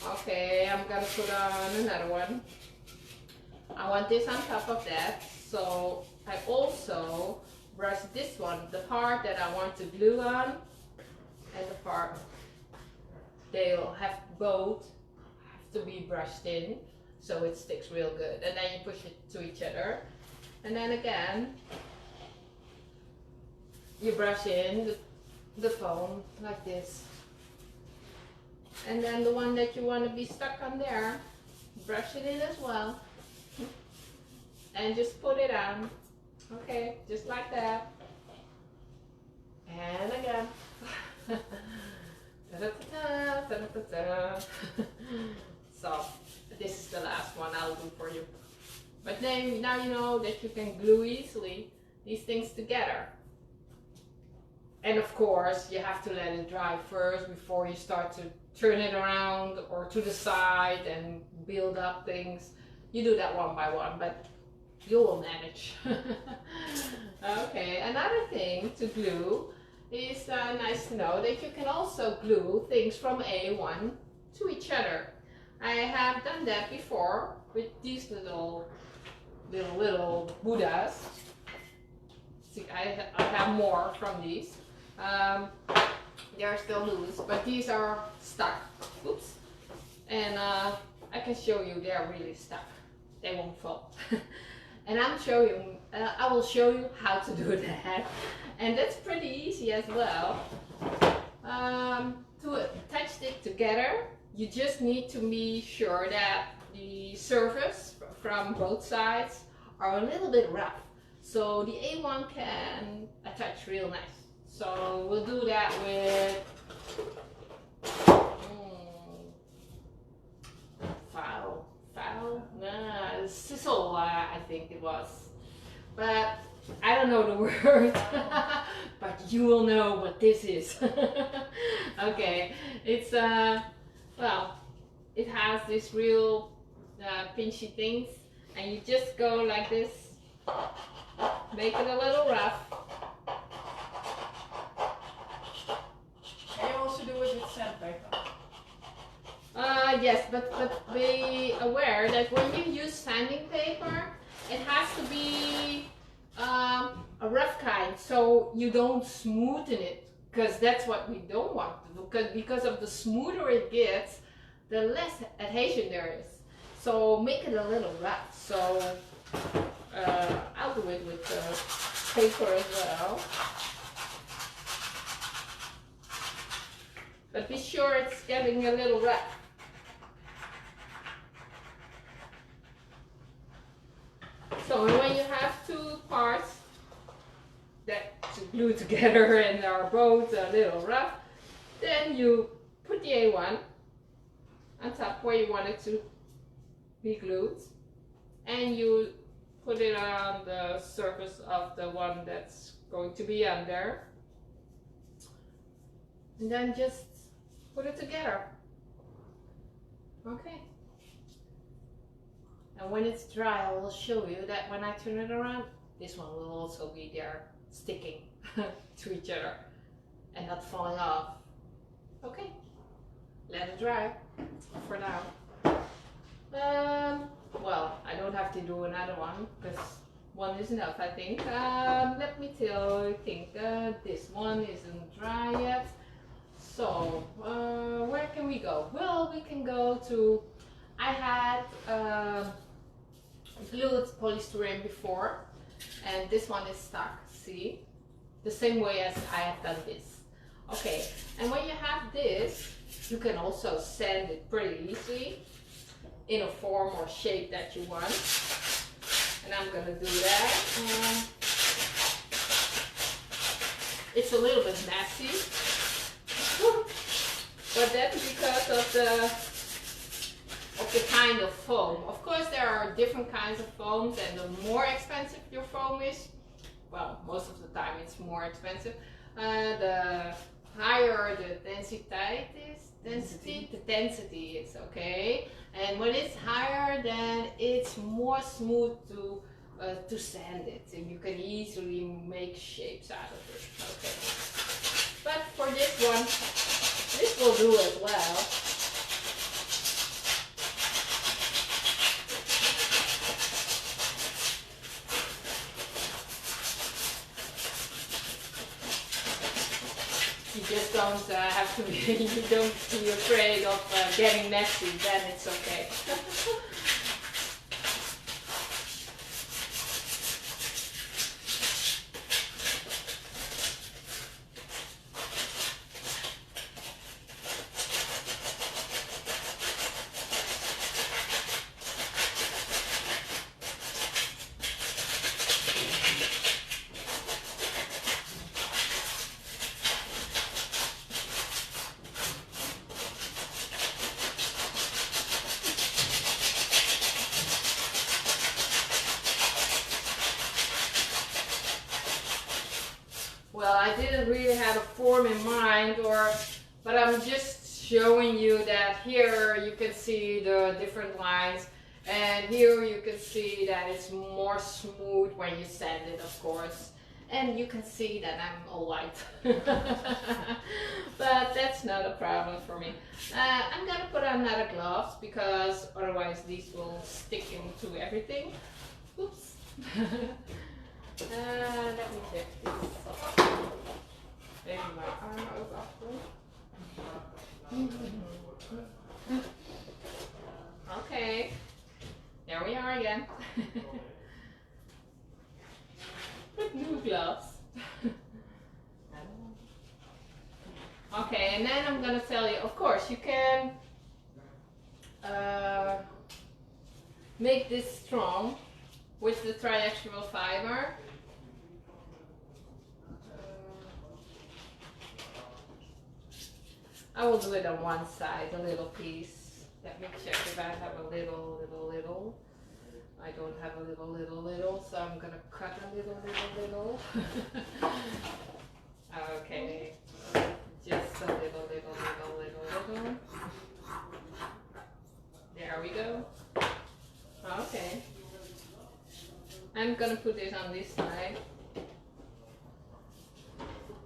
Speaker 1: Okay, I'm gonna put on another one. I want this on top of that, so I also brush this one, the part that I want to glue on, and the part they'll have both have to be brushed in, so it sticks real good. And then you push it to each other, and then again you brush in the foam like this. And then the one that you want to be stuck on there, brush it in as well. And just put it on. Okay, just like that. And again. Ta-da-ta-ta, ta-da-ta-ta. So, this is the last one I'll do for you. But then, now you know that you can glue easily these things together. And of course, you have to let it dry first before you start to turn it around or to the side and build up things. You do that one by one, but you will manage. Okay, another thing to glue is nice to know that you can also glue things from A1 to each other. I have done that before with these little Buddhas. See, I have more from these. They are still loose, but these are stuck. Oops. And I can show you they are really stuck. They won't fall. And I will show you how to do that. And that's pretty easy as well. To attach it together, you just need to be sure that the surface from both sides are a little bit rough, so the A1 can attach real nice. So we'll do that with sisal, I think it was, but I don't know the word. But you will know what this is. Okay, it's well, it has this real pinchy things, and you just go like this, make it a little rough.
Speaker 2: Can you also do it with sandpaper?
Speaker 1: Yes, but be aware that when you use sanding paper, it has to be a rough kind, so you don't smoothen it, because that's what we don't want to do. Because of the smoother it gets, the less adhesion there is. So make it a little rough. So I'll do it with paper as well. But be sure it's getting a little rough. So when you have two parts that to glue together and are both a little rough, then you put the A1 on top where you want it to be glued, and you put it on the surface of the one that's going to be under, and then just put it together. Okay. And when it's dry, I will show you that when I turn it around, this one will also be there, sticking to each other and not falling off. Okay, let it dry for now. Well, I don't have to do another one because one is enough, I think. Let me think. This one isn't dry yet. So, where can we go? Well, we can go to, I had glued polystyrene before, and this one is stuck, see? The same way as I have done this. Okay, and when you have this, you can also sand it pretty easily in a form or shape that you want. And I'm gonna do that. It's a little bit messy, but that's because of of the kind of foam. Of course, there are different kinds of foams, and the more expensive your foam is, well, most of the time it's more expensive, the higher the density is, okay. And when it's higher, then it's more smooth to sand it, and you can easily make shapes out of it. Okay. But for this one, this will do as well. You just don't have to be, you don't be afraid of getting messy, then it's okay. Well, I didn't really have a form in mind, but I'm just showing you that here you can see the different lines, and here you can see that it's more smooth when you sand it, of course. And you can see that I'm all white. But that's not a problem for me. I'm gonna put on another gloves because otherwise these will stick into everything. Oops. Let me check this. Maybe my arm ook afkomt. Okay, there we are again. With new gloves. Okay, and then I'm gonna tell you, of course, you can make this strong with the triaxial fiber. I will do it on one side, a little piece. Let me check if I have a little. I don't have a little, so I'm gonna cut a little. Okay, just a little. There we go. Okay. I'm gonna put this on this side.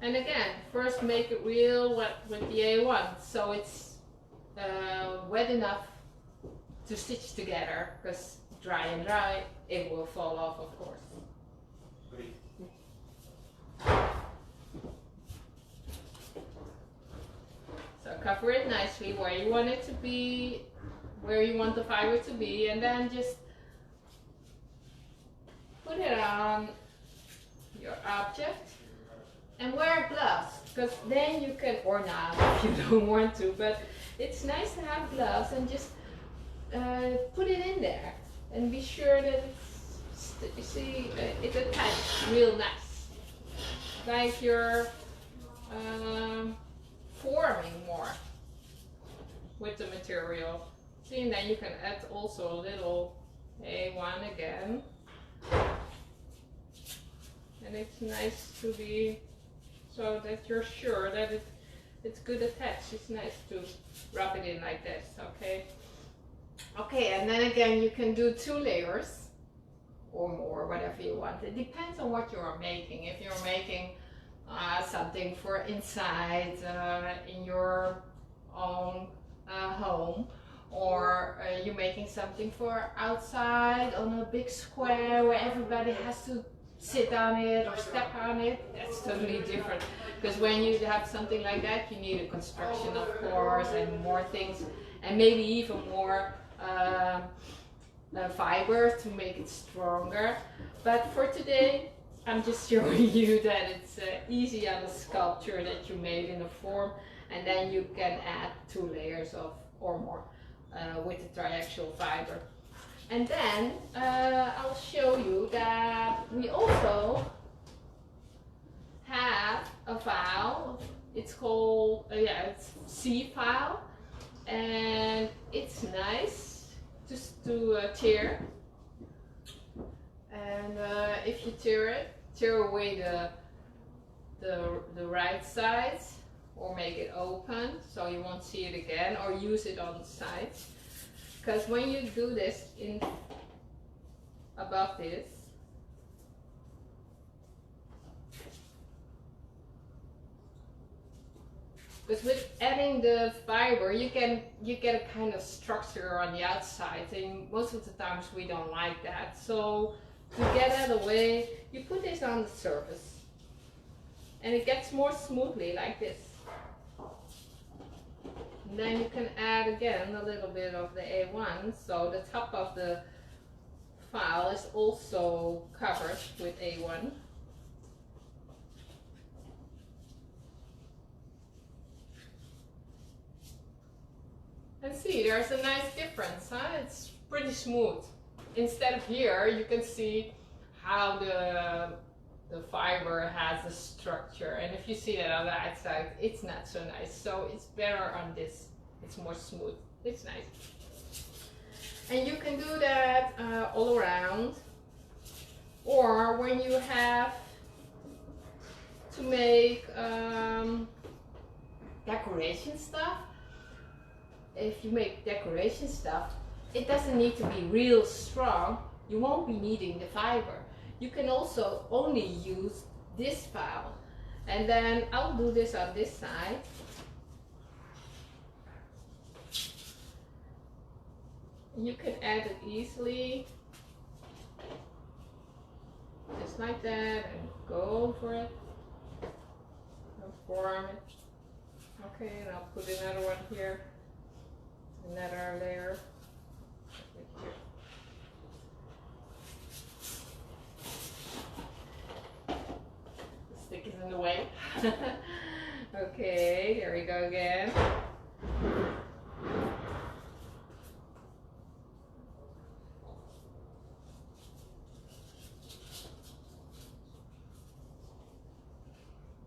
Speaker 1: And again, first make it real wet with the A1, so it's wet enough to stitch together, because dry, it will fall off, of course.
Speaker 3: Great.
Speaker 1: So cover it nicely where you want it to be, where you want the fiber to be, and then just put it on your object. And wear gloves, because then you can, or not if you don't want to, but it's nice to have gloves and just put it in there and be sure that it's, it attaches real nice, like you're forming more with the material. See, and then you can add also a little A1 again, and it's nice to be so that you're sure that it's good attached. It's nice to rub it in like this, okay? Okay, and then again you can do 2 layers or more, whatever you want. It depends on what you're making. If you're making something for inside in your own home, or you're making something for outside on a big square where everybody has to sit on it or step on it, that's totally different. Because when you have something like that, you need a construction, of course, and more things, and maybe even more fiber to make it stronger. But for today, I'm just showing you that it's easy on a sculpture that you made in a form, and then you can add 2 layers of or more with the triaxial fiber. And then I'll show you that we also have a file. It's called, it's C file, and it's nice tear. And if you tear away the right side, or make it open so you won't see it again, or use it on the sides. Because when you do this in above this, because with adding the fiber you get a kind of structure on the outside, and most of the times we don't like that. So to get that away, you put this on the surface and it gets more smoothly like this. And then you can add again a little bit of the A1, so the top of the file is also covered with A1. And see, there's a nice difference, huh? It's pretty smooth. Instead of here, you can see how the fiber has a structure, and if you see that on the outside, it's not so nice. So it's better on this. It's more smooth. It's nice. And you can do that all around, or when you have to make decoration stuff. If you make decoration stuff, it doesn't need to be real strong. You won't be needing the fiber. You can also only use this file. And then I'll do this on this side. You can add it easily, just like that, and go for it, and form it. Okay, and I'll put another one here, another layer. Here. The stick is in the way. Okay, there we go again.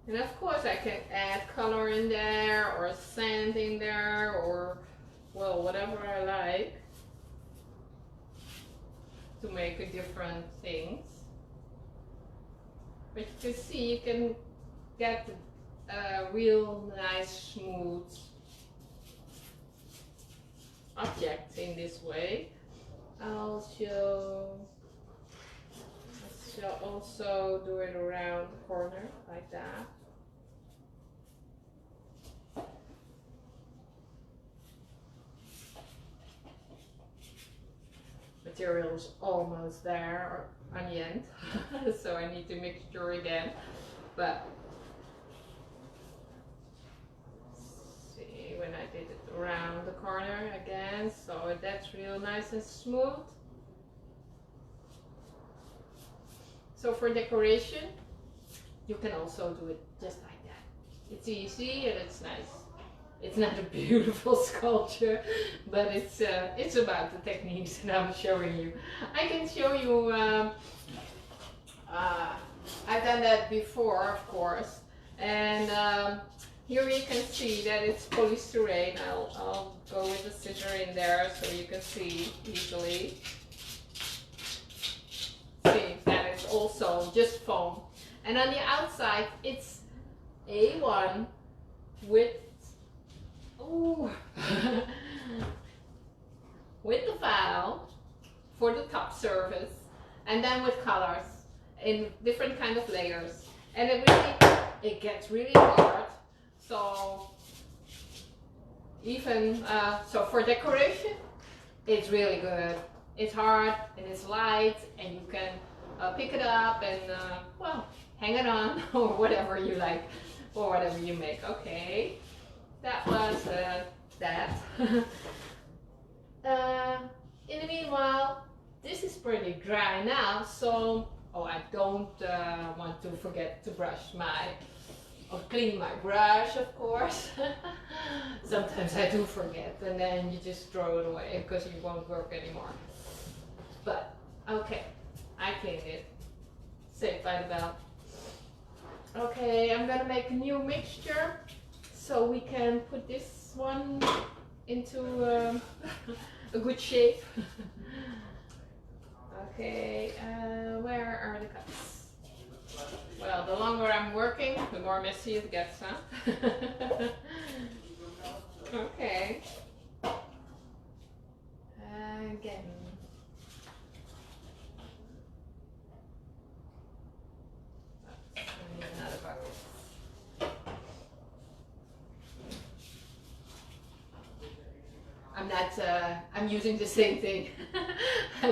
Speaker 1: And of course I can add color in there, or sand in there, or, well, whatever I like to make a different things. But you can see, you can get a real nice smooth object in this way. I'll also do it around the corner like that. Material is almost there on the end, so I need to mixture again. But see, when I did it around the corner again, so that's real nice and smooth. So for decoration, you can also do it just like that. It's easy and it's nice. It's not a beautiful sculpture, but it's about the techniques that I'm showing you. I can show you, I've done that before, of course. And here you can see that it's polystyrene. I'll go with the scissor in there so you can see easily. See that it's also just foam. And on the outside, it's A1 with with the file for the top surface, and then with colors in different kind of layers, and it gets really hard. So even so for decoration, it's really good. It's hard and it's light, and you can pick it up and well, hang it on or whatever you like, or whatever you make. Okay. That was that. In the meanwhile, this is pretty dry now, so I don't want to forget to clean my brush, of course. Sometimes I do forget, and then you just throw it away because it won't work anymore. But okay, I cleaned it. Saved by the bell. Okay, I'm gonna make a new mixture, so we can put this one into a good shape. Okay, where are the cuts? Well, the longer I'm working, the more messy it gets, huh? Okay. Again. I need another bucket. I'm not, I'm using the same thing.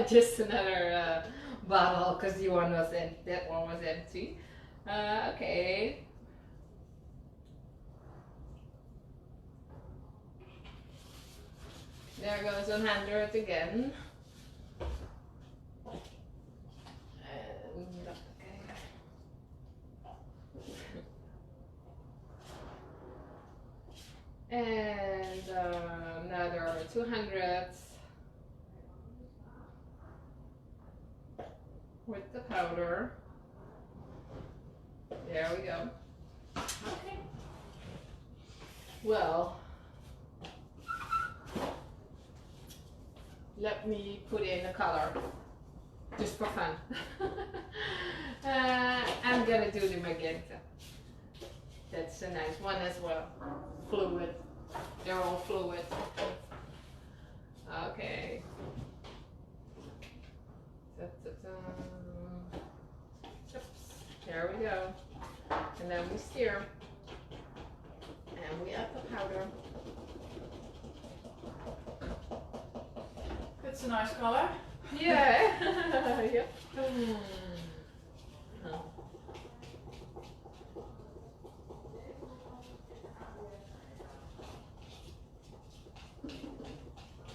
Speaker 1: Just another bottle because the one was that one was empty. Okay. There goes 100 again. And, okay. And another 200 with the powder. There we go. Okay. Well, let me put in a color, just for fun. I'm gonna do the magenta. That's a nice one as well. Fluid. They're all fluid. Okay. There we go. And then we stir. And we add the powder.
Speaker 2: It's a nice color.
Speaker 1: Yeah. Yep.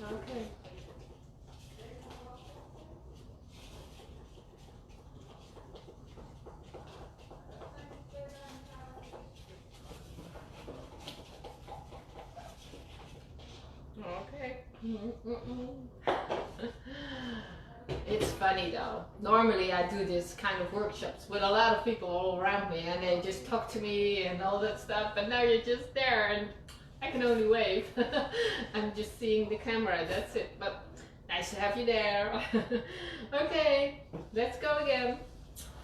Speaker 1: Okay. Okay. It's funny though. Normally I do this kind of workshops with a lot of people all around me and they just talk to me and all that stuff, but now you're just there and I can only wave. I'm just seeing the camera, that's it. But nice to have you there. Okay, let's go again.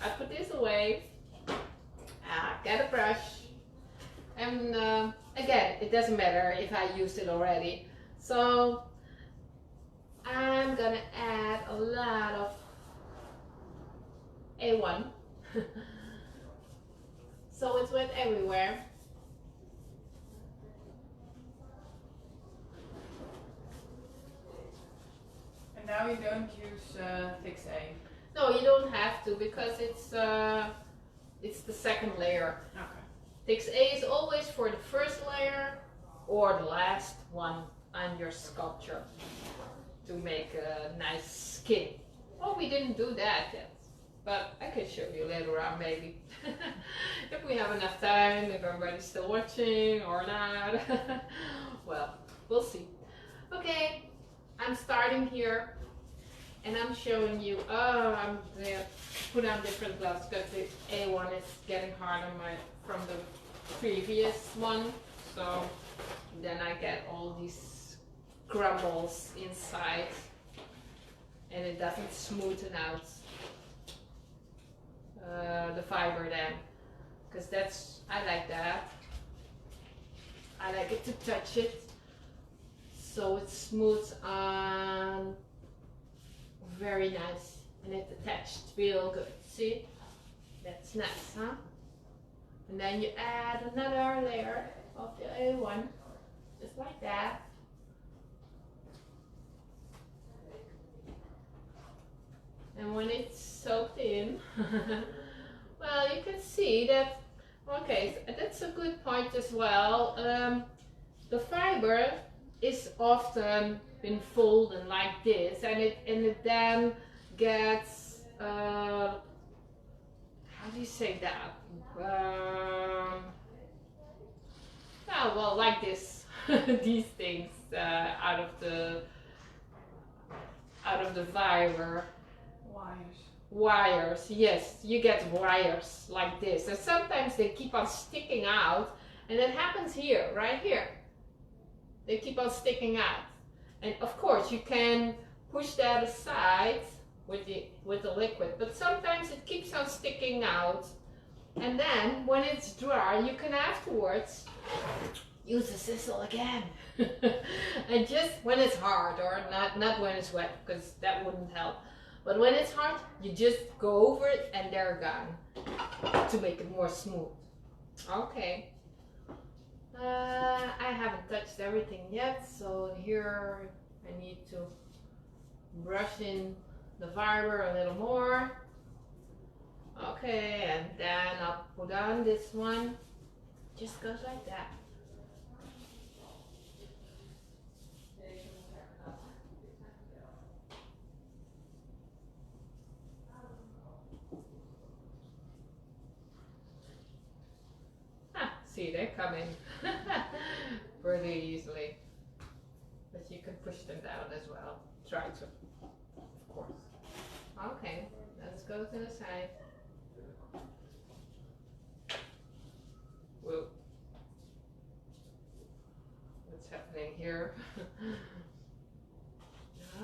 Speaker 1: I put this away. Get a brush. And again, it doesn't matter if I used it already. So I'm gonna add a lot of A1. So it's wet everywhere.
Speaker 2: And now you don't use Fix A.
Speaker 1: No, you don't have to because it's the second layer.
Speaker 2: Okay.
Speaker 1: Fix A is always for the first layer or the last one on your sculpture to make a nice skin. Oh, we didn't do that yet, but I can show you later on maybe. If we have enough time, if everybody's still watching or not. Well, we'll see. Okay, I'm starting here and I'm showing you, I'm gonna put on different gloves because the A1 is getting hard on from the previous one. So then I get all these crumbles inside and it doesn't smoothen out the fiber then, because I like that. I like it to touch it so it smooths on very nice and it attached real good. See, that's nice, huh? And then you add another layer of the A1 just like that. And when it's soaked in, well, you can see that, okay, that's a good point as well. The fiber is often been folded like this, and it then gets, how do you say that? Well, like this, these things out of the fiber. Wires, yes, you get wires like this, and sometimes they keep on sticking out, and that happens here, right here. They keep on sticking out, and of course you can push that aside with the liquid, but sometimes it keeps on sticking out. And then when it's dry, you can afterwards use the sizzle again. And just when it's hard, or not when it's wet, because that wouldn't help. But when it's hard, you just go over it and they're gone, to make it more smooth. Okay. I haven't touched everything yet, so here I need to brush in the fiber a little more. Okay, and then I'll put on this one. Just goes like that. See, they come in pretty easily, but you can push them down as well. Try to, of course. Okay, let's go to the side. Whoa. What's happening here?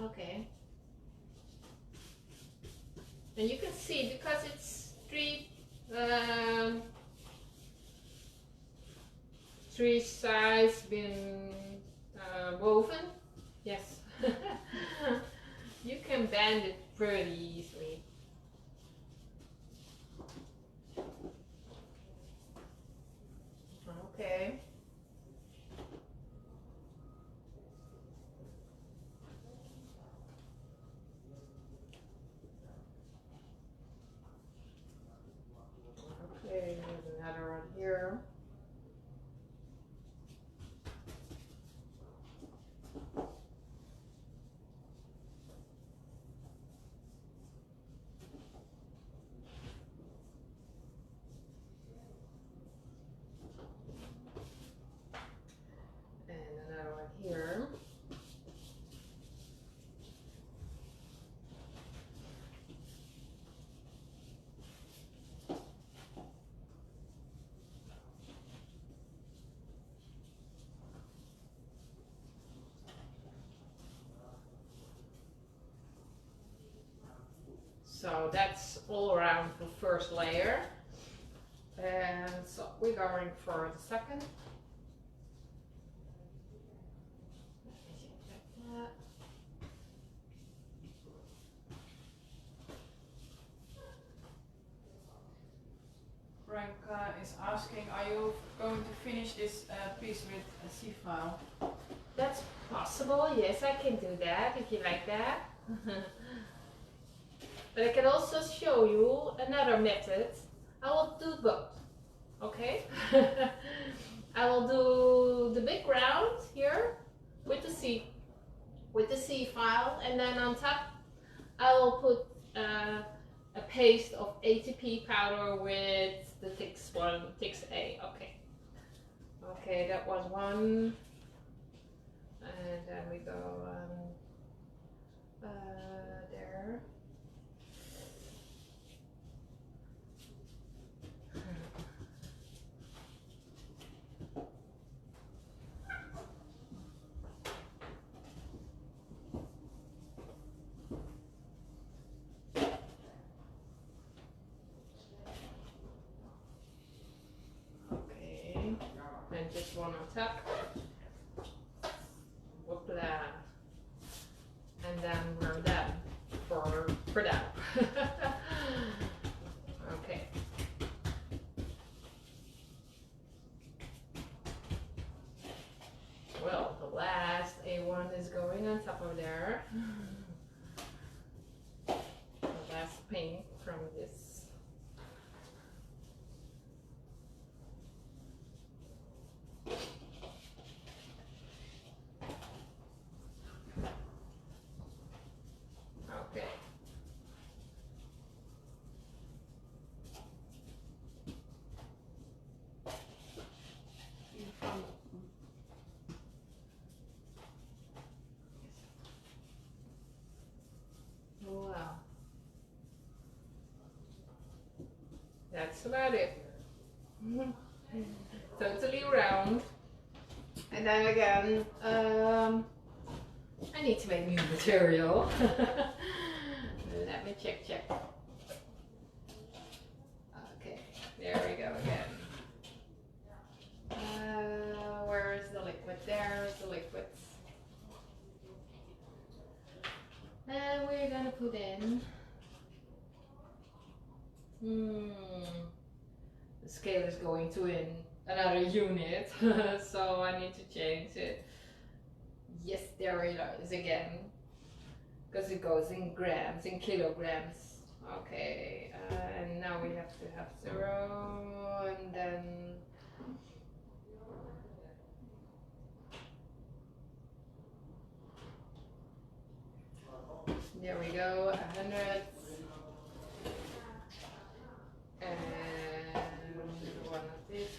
Speaker 1: Okay. And you can see, because it's three sides been woven. Yes. You can bend it pretty easily. Okay. Okay, there's another one here. Here. So that's all around the first layer, and so we're going for the second.
Speaker 2: Frank is asking, are you going to finish this piece with a C-file?
Speaker 1: That's possible, yes, I can do that if you like that. But I can also show you another method. I will do both, okay? I will do the big round here with the C file, and then on top I will put a paste of ATP powder with the Tix one, Tix A. Okay. Okay, that was one. And then we go there. And just one on top. Whoopla. And then we're done for that. Okay. Well, the last A1 is going on top of there. The last pink from this. Wow. That's about it. Totally round. And then again, I need to make new material. Let me check. Okay, there we go again. Where is the liquid? There is the liquid. And we're gonna put in. The scale is going to in another unit, so I need to change it. Yes, there it is again, because it goes in grams, in kilograms. Okay, and now we have to have 0, and then there we go, 100, and one of this.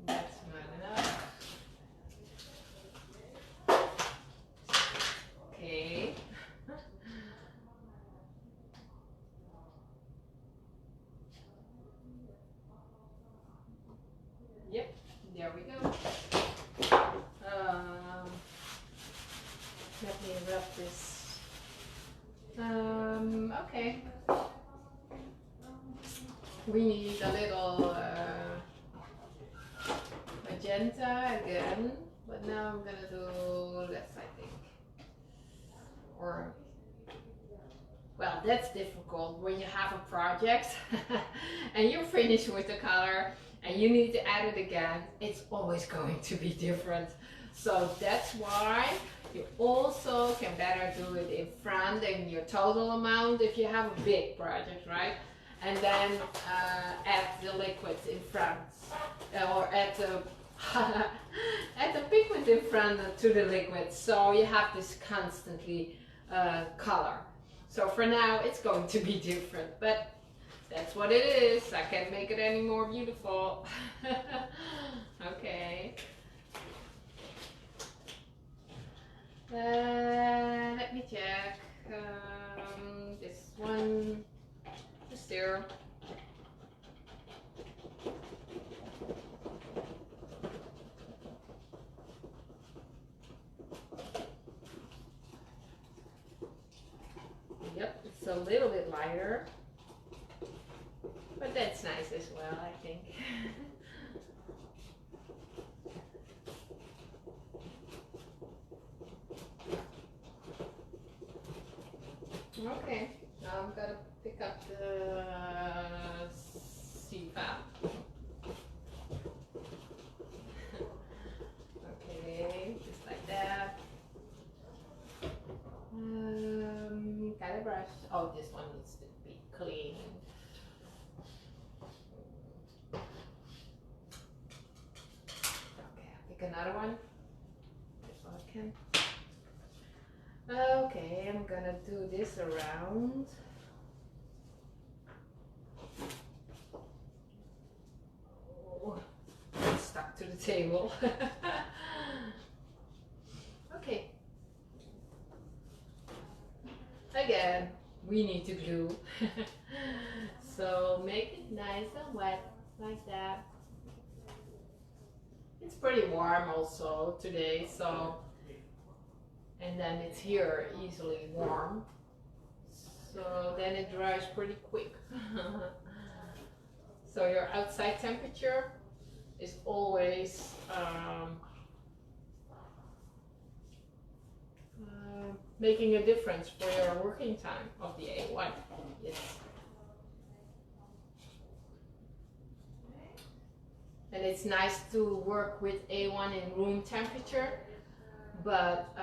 Speaker 1: That's not enough. Okay. Yep, there we go. Let me rub this. Okay. We need a little magenta again, but now I'm gonna do less, I think. Or, well, that's difficult when you have a project and you're finished with the color and you need to add it again. It's always going to be different. So that's why you also can better do it in front in your total amount if you have a big project, right? And then add the liquids in front, or add the add the pigment in front to the liquid, so you have this constantly color. So for now it's going to be different, but that's what it is. I can't make it any more beautiful. Okay. Let me check. This one is there. Yep, it's a little bit lighter, but that's nice as well, I think. Okay, now I'm gonna pick up the CFAP. Okay, just like that. Got a brush. Oh, this one needs to be clean. Okay, I'll pick another one. This one I can. Okay, I'm gonna do this around. Oh, it's stuck to the table. Okay. Again, we need to glue. So make it nice and wet like that. It's pretty warm also today, so, and then it's here easily warm, so then it dries pretty quick. So your outside temperature is always making a difference for your working time of the A1. Yes. And it's nice to work with A1 in room temperature, but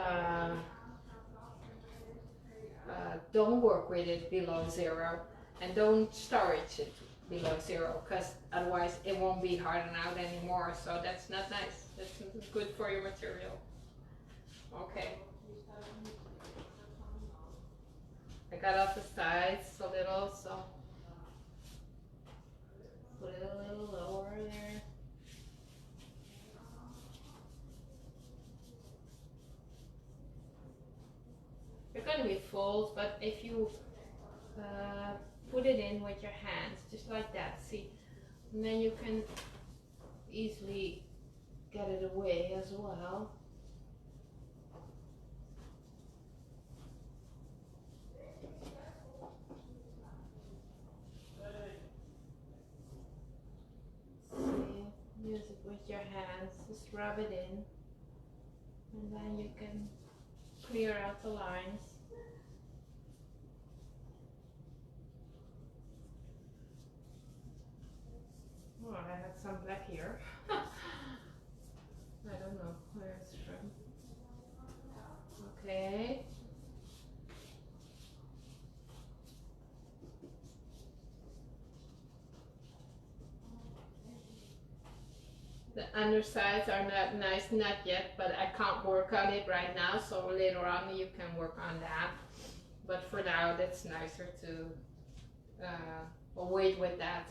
Speaker 1: don't work with it below 0, and don't storage it below 0, because otherwise it won't be hardened out anymore, so that's not nice. That's not good for your material. Okay. I got off the sides a little, so put it a little lower there. They're going to be folds, but if you put it in with your hands, just like that, see, And then you can easily get it away as well. See, use it with your hands, just rub it in, and then you can clear out the lines. Oh, I had some black here. I don't know where it's from. Okay. The undersides are not nice, not yet, but I can't work on it right now, so later on you can work on that. But for now, that's nicer to wait with that.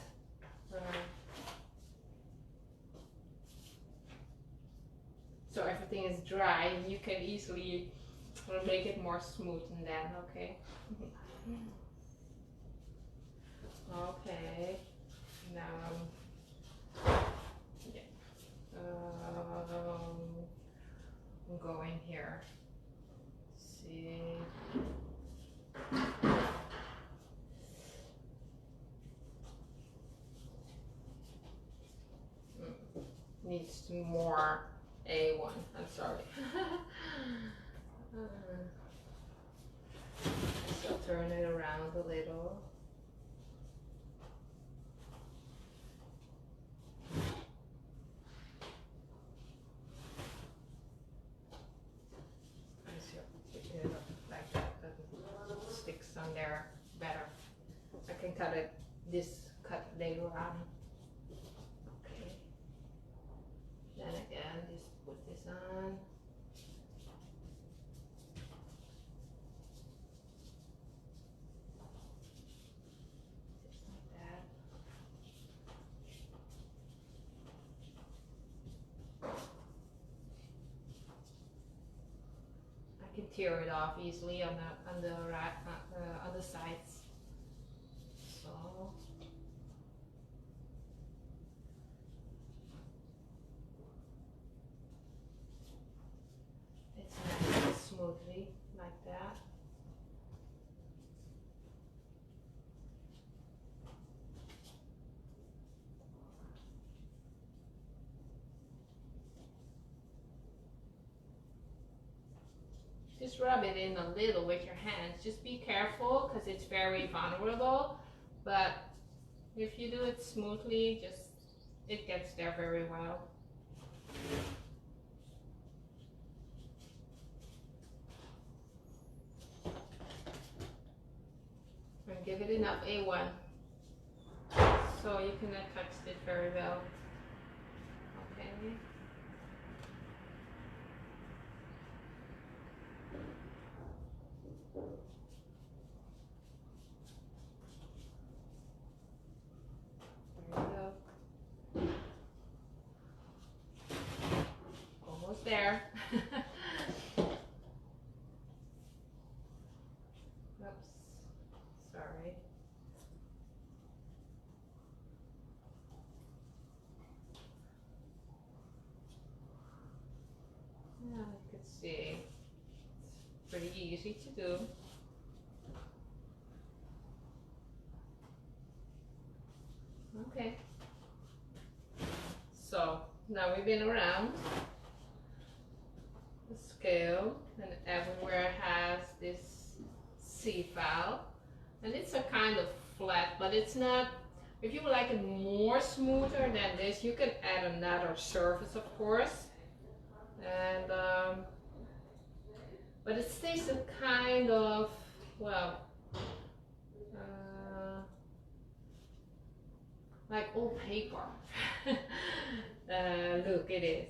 Speaker 1: So everything is dry, you can easily make it more smooth than that, okay? Okay, now I'm going here. See. Needs more A1. I'm sorry. So turn it around a little. Like that, sticks on there better. I can cut it, this cut later on. Okay. Then again, just put this on. Just like that. I can tear it off easily on the sides. So it's nice and smoothly like that. Just rub it in a little with your hands. Just be careful because it's very vulnerable, but if you do it smoothly, it gets there very well. And give it enough A1 so you can attach it very well. Okay. Almost there. Oops, sorry. Yeah, you can see it's pretty easy to do. Okay. So now we've been around the scale, and everywhere has this C file, and it's a kind of flat, but it's not. If you would like it more smoother than this, you can add another surface, of course, and but it stays a kind of, well, like old paper. Look, it is.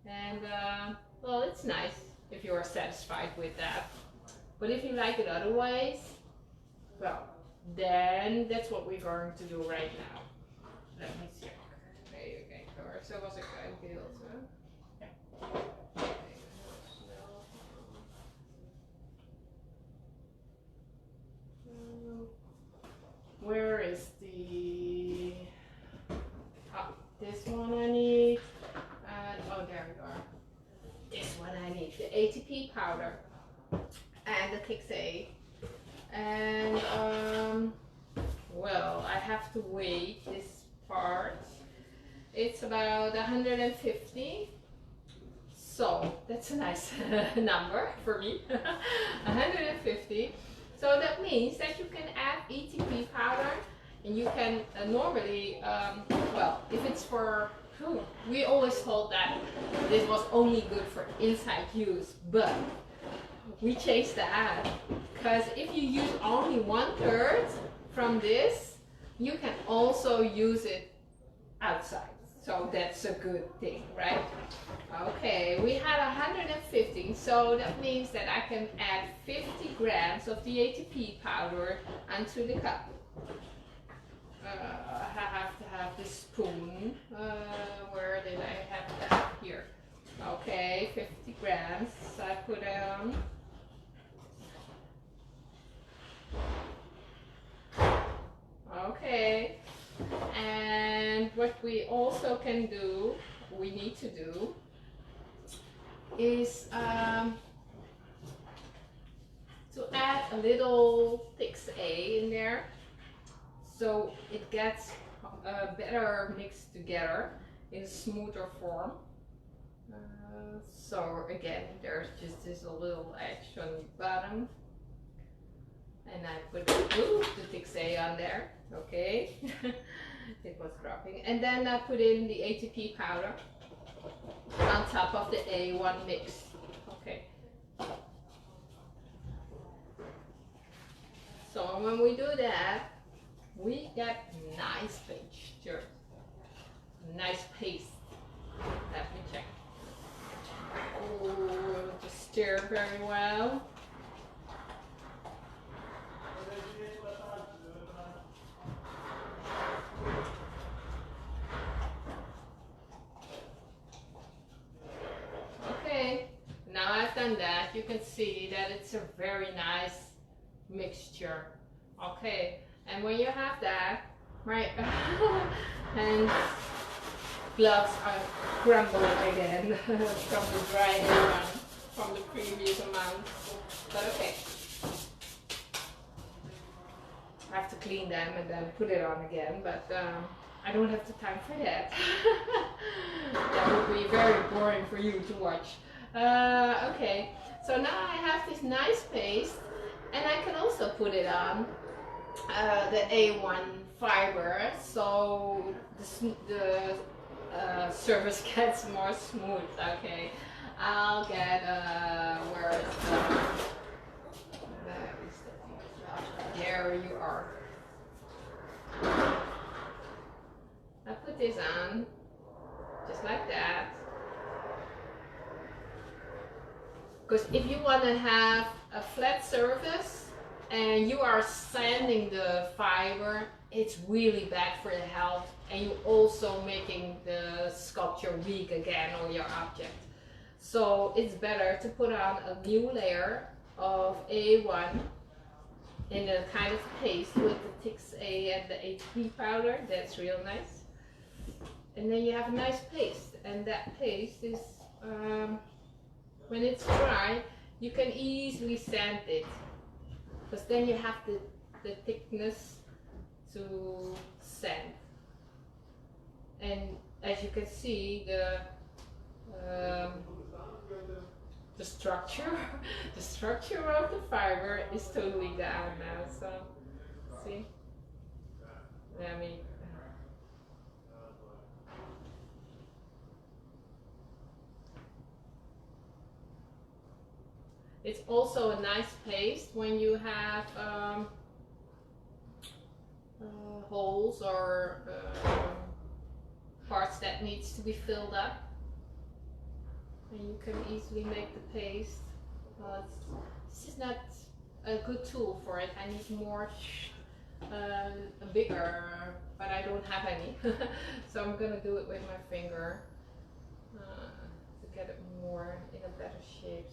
Speaker 1: And well, it's nice if you are satisfied with that. But if you like it otherwise, well, then that's what we're going to do right now. Let me check. Even kijken. Zo was ik in beeld. Ja. Where is the 6A. And well, I have to weigh this part. It's about 150. So that's a nice number for me. 150. So that means that you can add ETP powder, and you can normally, well, if it's for, we always thought that this was only good for inside use, but we changed that, because if you use only 1/3 from this, you can also use it outside. So that's a good thing, right? Okay, we had 150, so that means that I can add 50 grams of the ATP powder onto the cup. I have to have the spoon. Where did I have that? Here. Okay, 50 grams. I put on. Okay, and what we also can do, we need to do, is to add a little 6A in there, so it gets better mixed together in a smoother form. So again, there's just this little edge on the bottom. And I put the 6A on there, okay. It was dropping. And then I put in the ATP powder on top of the A1 mix, okay. So when we do that, we get nice texture, nice paste. Let me check. Oh, just stir very well. Okay, now I've done that, you can see that it's a very nice mixture. Okay, and when you have that, right, and gloves are crumbled again, crumbled dry again from the previous amount, but okay. I have to clean them and then put it on again, but I don't have the time for that. That would be very boring for you to watch. Okay, so now I have this nice paste, and I can also put it on the A1 fiber, so the surface gets more smooth. Okay, I'll get where is the, there you are. I put this on just like that, because if you want to have a flat surface and you are sanding the fiber, it's really bad for the health, and you're also making the sculpture weak again on your object. So it's better to put on a new layer of A1 in a kind of paste with the 6A and the ATP powder. That's real nice. And then you have a nice paste, and that paste is, when it's dry, you can easily sand it, because then you have the thickness to sand. And as you can see, the structure the structure of the fiber is totally down now. So see, let me it's also a nice paste when you have holes or parts that needs to be filled up, and you can easily make the paste. This is not a good tool for it. I need more, a bigger, but I don't have any. So I'm gonna do it with my finger to get it more in a better shape.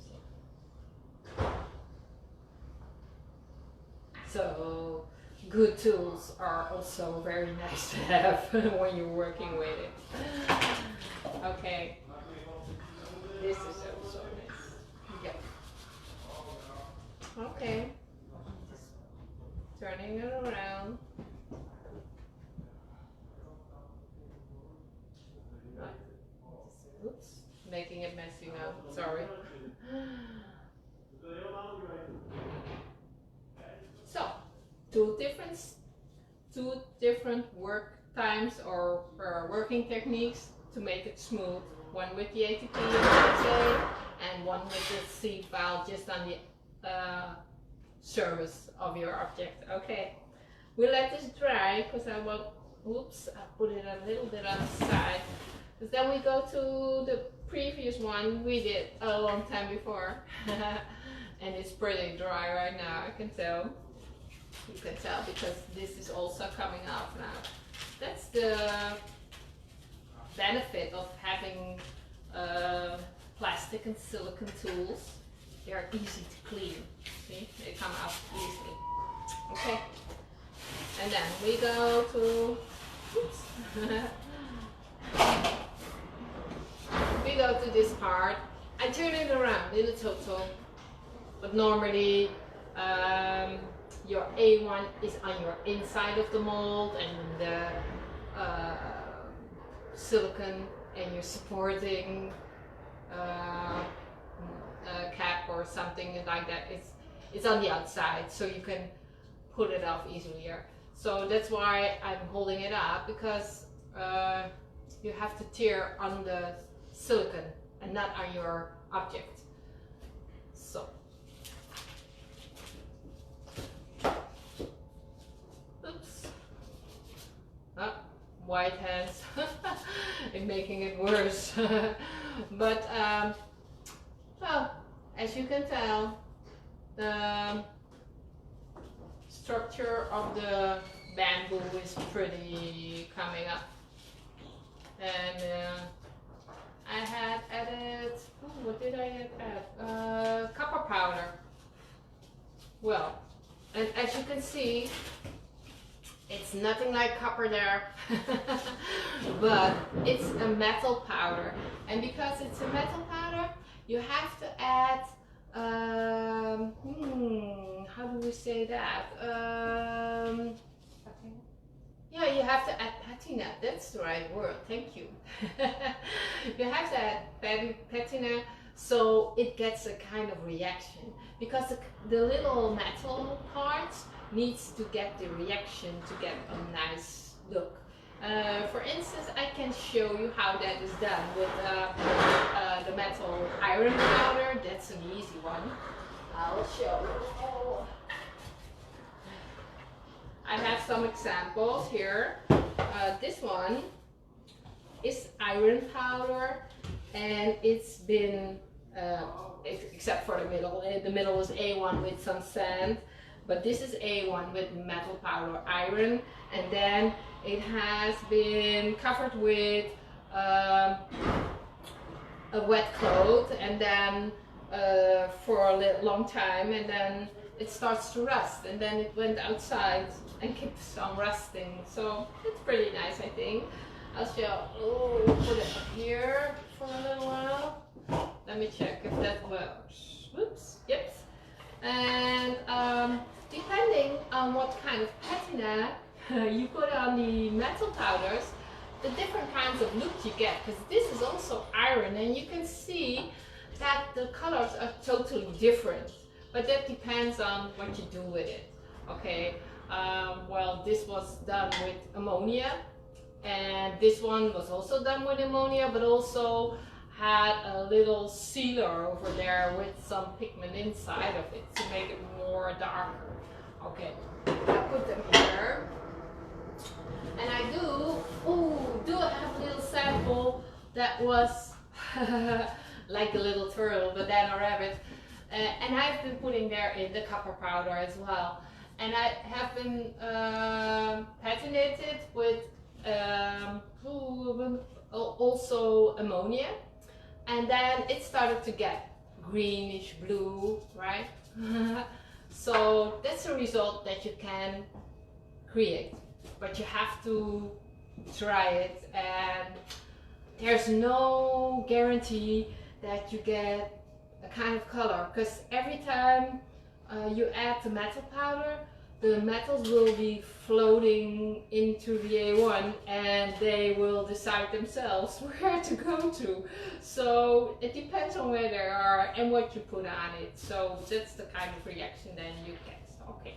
Speaker 1: So good tools are also very nice to have when you're working with it. Okay, this is also nice. Yeah. Okay, just turning it around. Oops, making it messy now, sorry. So, two different work times or working techniques to make it smooth. One with the ATP and one with the C file just on the surface of your object. Okay, we'll let this dry because I want, oops, I put it a little bit on the side. Because then we go to the previous one we did a long time before. And it's pretty dry right now, I can tell. You can tell because this is also coming off now. That's the benefit of having plastic and silicone tools. They are easy to clean. See, they come out easily. Okay, and then we go to, oops. We go to this part. I turn it around in a total, but normally your A1 is on your inside of the mold and the silicone and your supporting cap or something like that, it's on the outside, so you can pull it off easier. So that's why I'm holding it up, because you have to tear on the silicone and not on your object. So oops, oh, white hands and making it worse. But well, as you can tell, the structure of the bamboo is pretty coming up. And I had added, oh, what did I add? Copper powder. Well, and as you can see, it's nothing like copper there, but it's a metal powder. And because it's a metal powder, you have to add, how do we say that? Yeah, you have to add patina. That's the right word. Thank you. You have to add patina so it gets a kind of reaction, because the little metal parts needs to get the reaction to get a nice look. For instance, I can show you how that is done with the metal iron powder. That's an easy one. I'll show you. Oh. I have some examples here. This one is iron powder, and it's been, except for the middle is A1 with some sand, but this is A1 with metal powder iron, and then it has been covered with a wet cloth, and then for a long time, and then it starts to rust, and then it went outside and keeps on rusting. So it's pretty nice, I think. I'll show, put it up here for a little while. Let me check if that works. Whoops, yep. And depending on what kind of patina you put on the metal powders, the different kinds of looks you get, because this is also iron, and you can see that the colors are totally different. But that depends on what you do with it. Okay, well, this was done with ammonia, and this one was also done with ammonia, but also had a little sealer over there with some pigment inside of it to make it more darker. Okay, I put them here, and I do have a little sample that was like a little turtle, but then a rabbit. And I've been putting there in the copper powder as well. And I have been patinated with also ammonia. And then it started to get greenish blue, right? So that's a result that you can create. But you have to try it, and there's no guarantee that you get a kind of color, because every time you add the metal powder, the metals will be floating into the A1 and they will decide themselves where to go to. So it depends on where they are and what you put on it. So that's the kind of reaction then you get. Okay.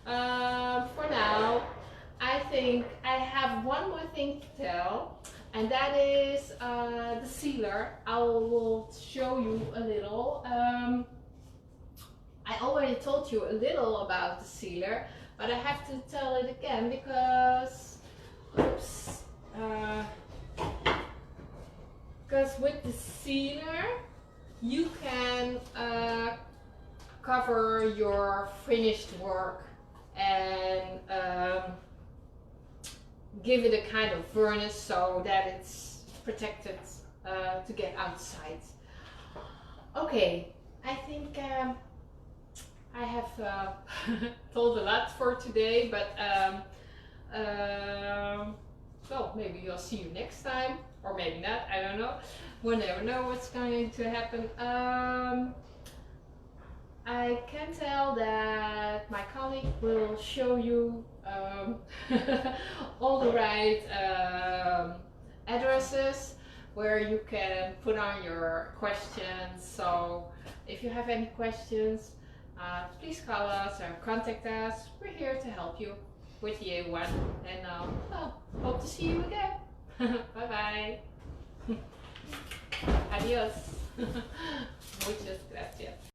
Speaker 1: For now, I think I have one more thing to tell, and that is the sealer. I will show you a little. I already told you a little about the sealer, but I have to tell it again because, oops, because with the sealer you can cover your finished work and give it a kind of varnish so that it's protected to get outside. Okay, I think I have told a lot for today, but well, maybe I'll see you next time, or maybe not, I don't know. We'll never know what's going to happen. I can tell that my colleague will show you all the right addresses where you can put on your questions. So if you have any questions, please call us or contact us. We're here to help you with the A1, and well, hope to see you again. Bye bye. Adios. Muchas gracias.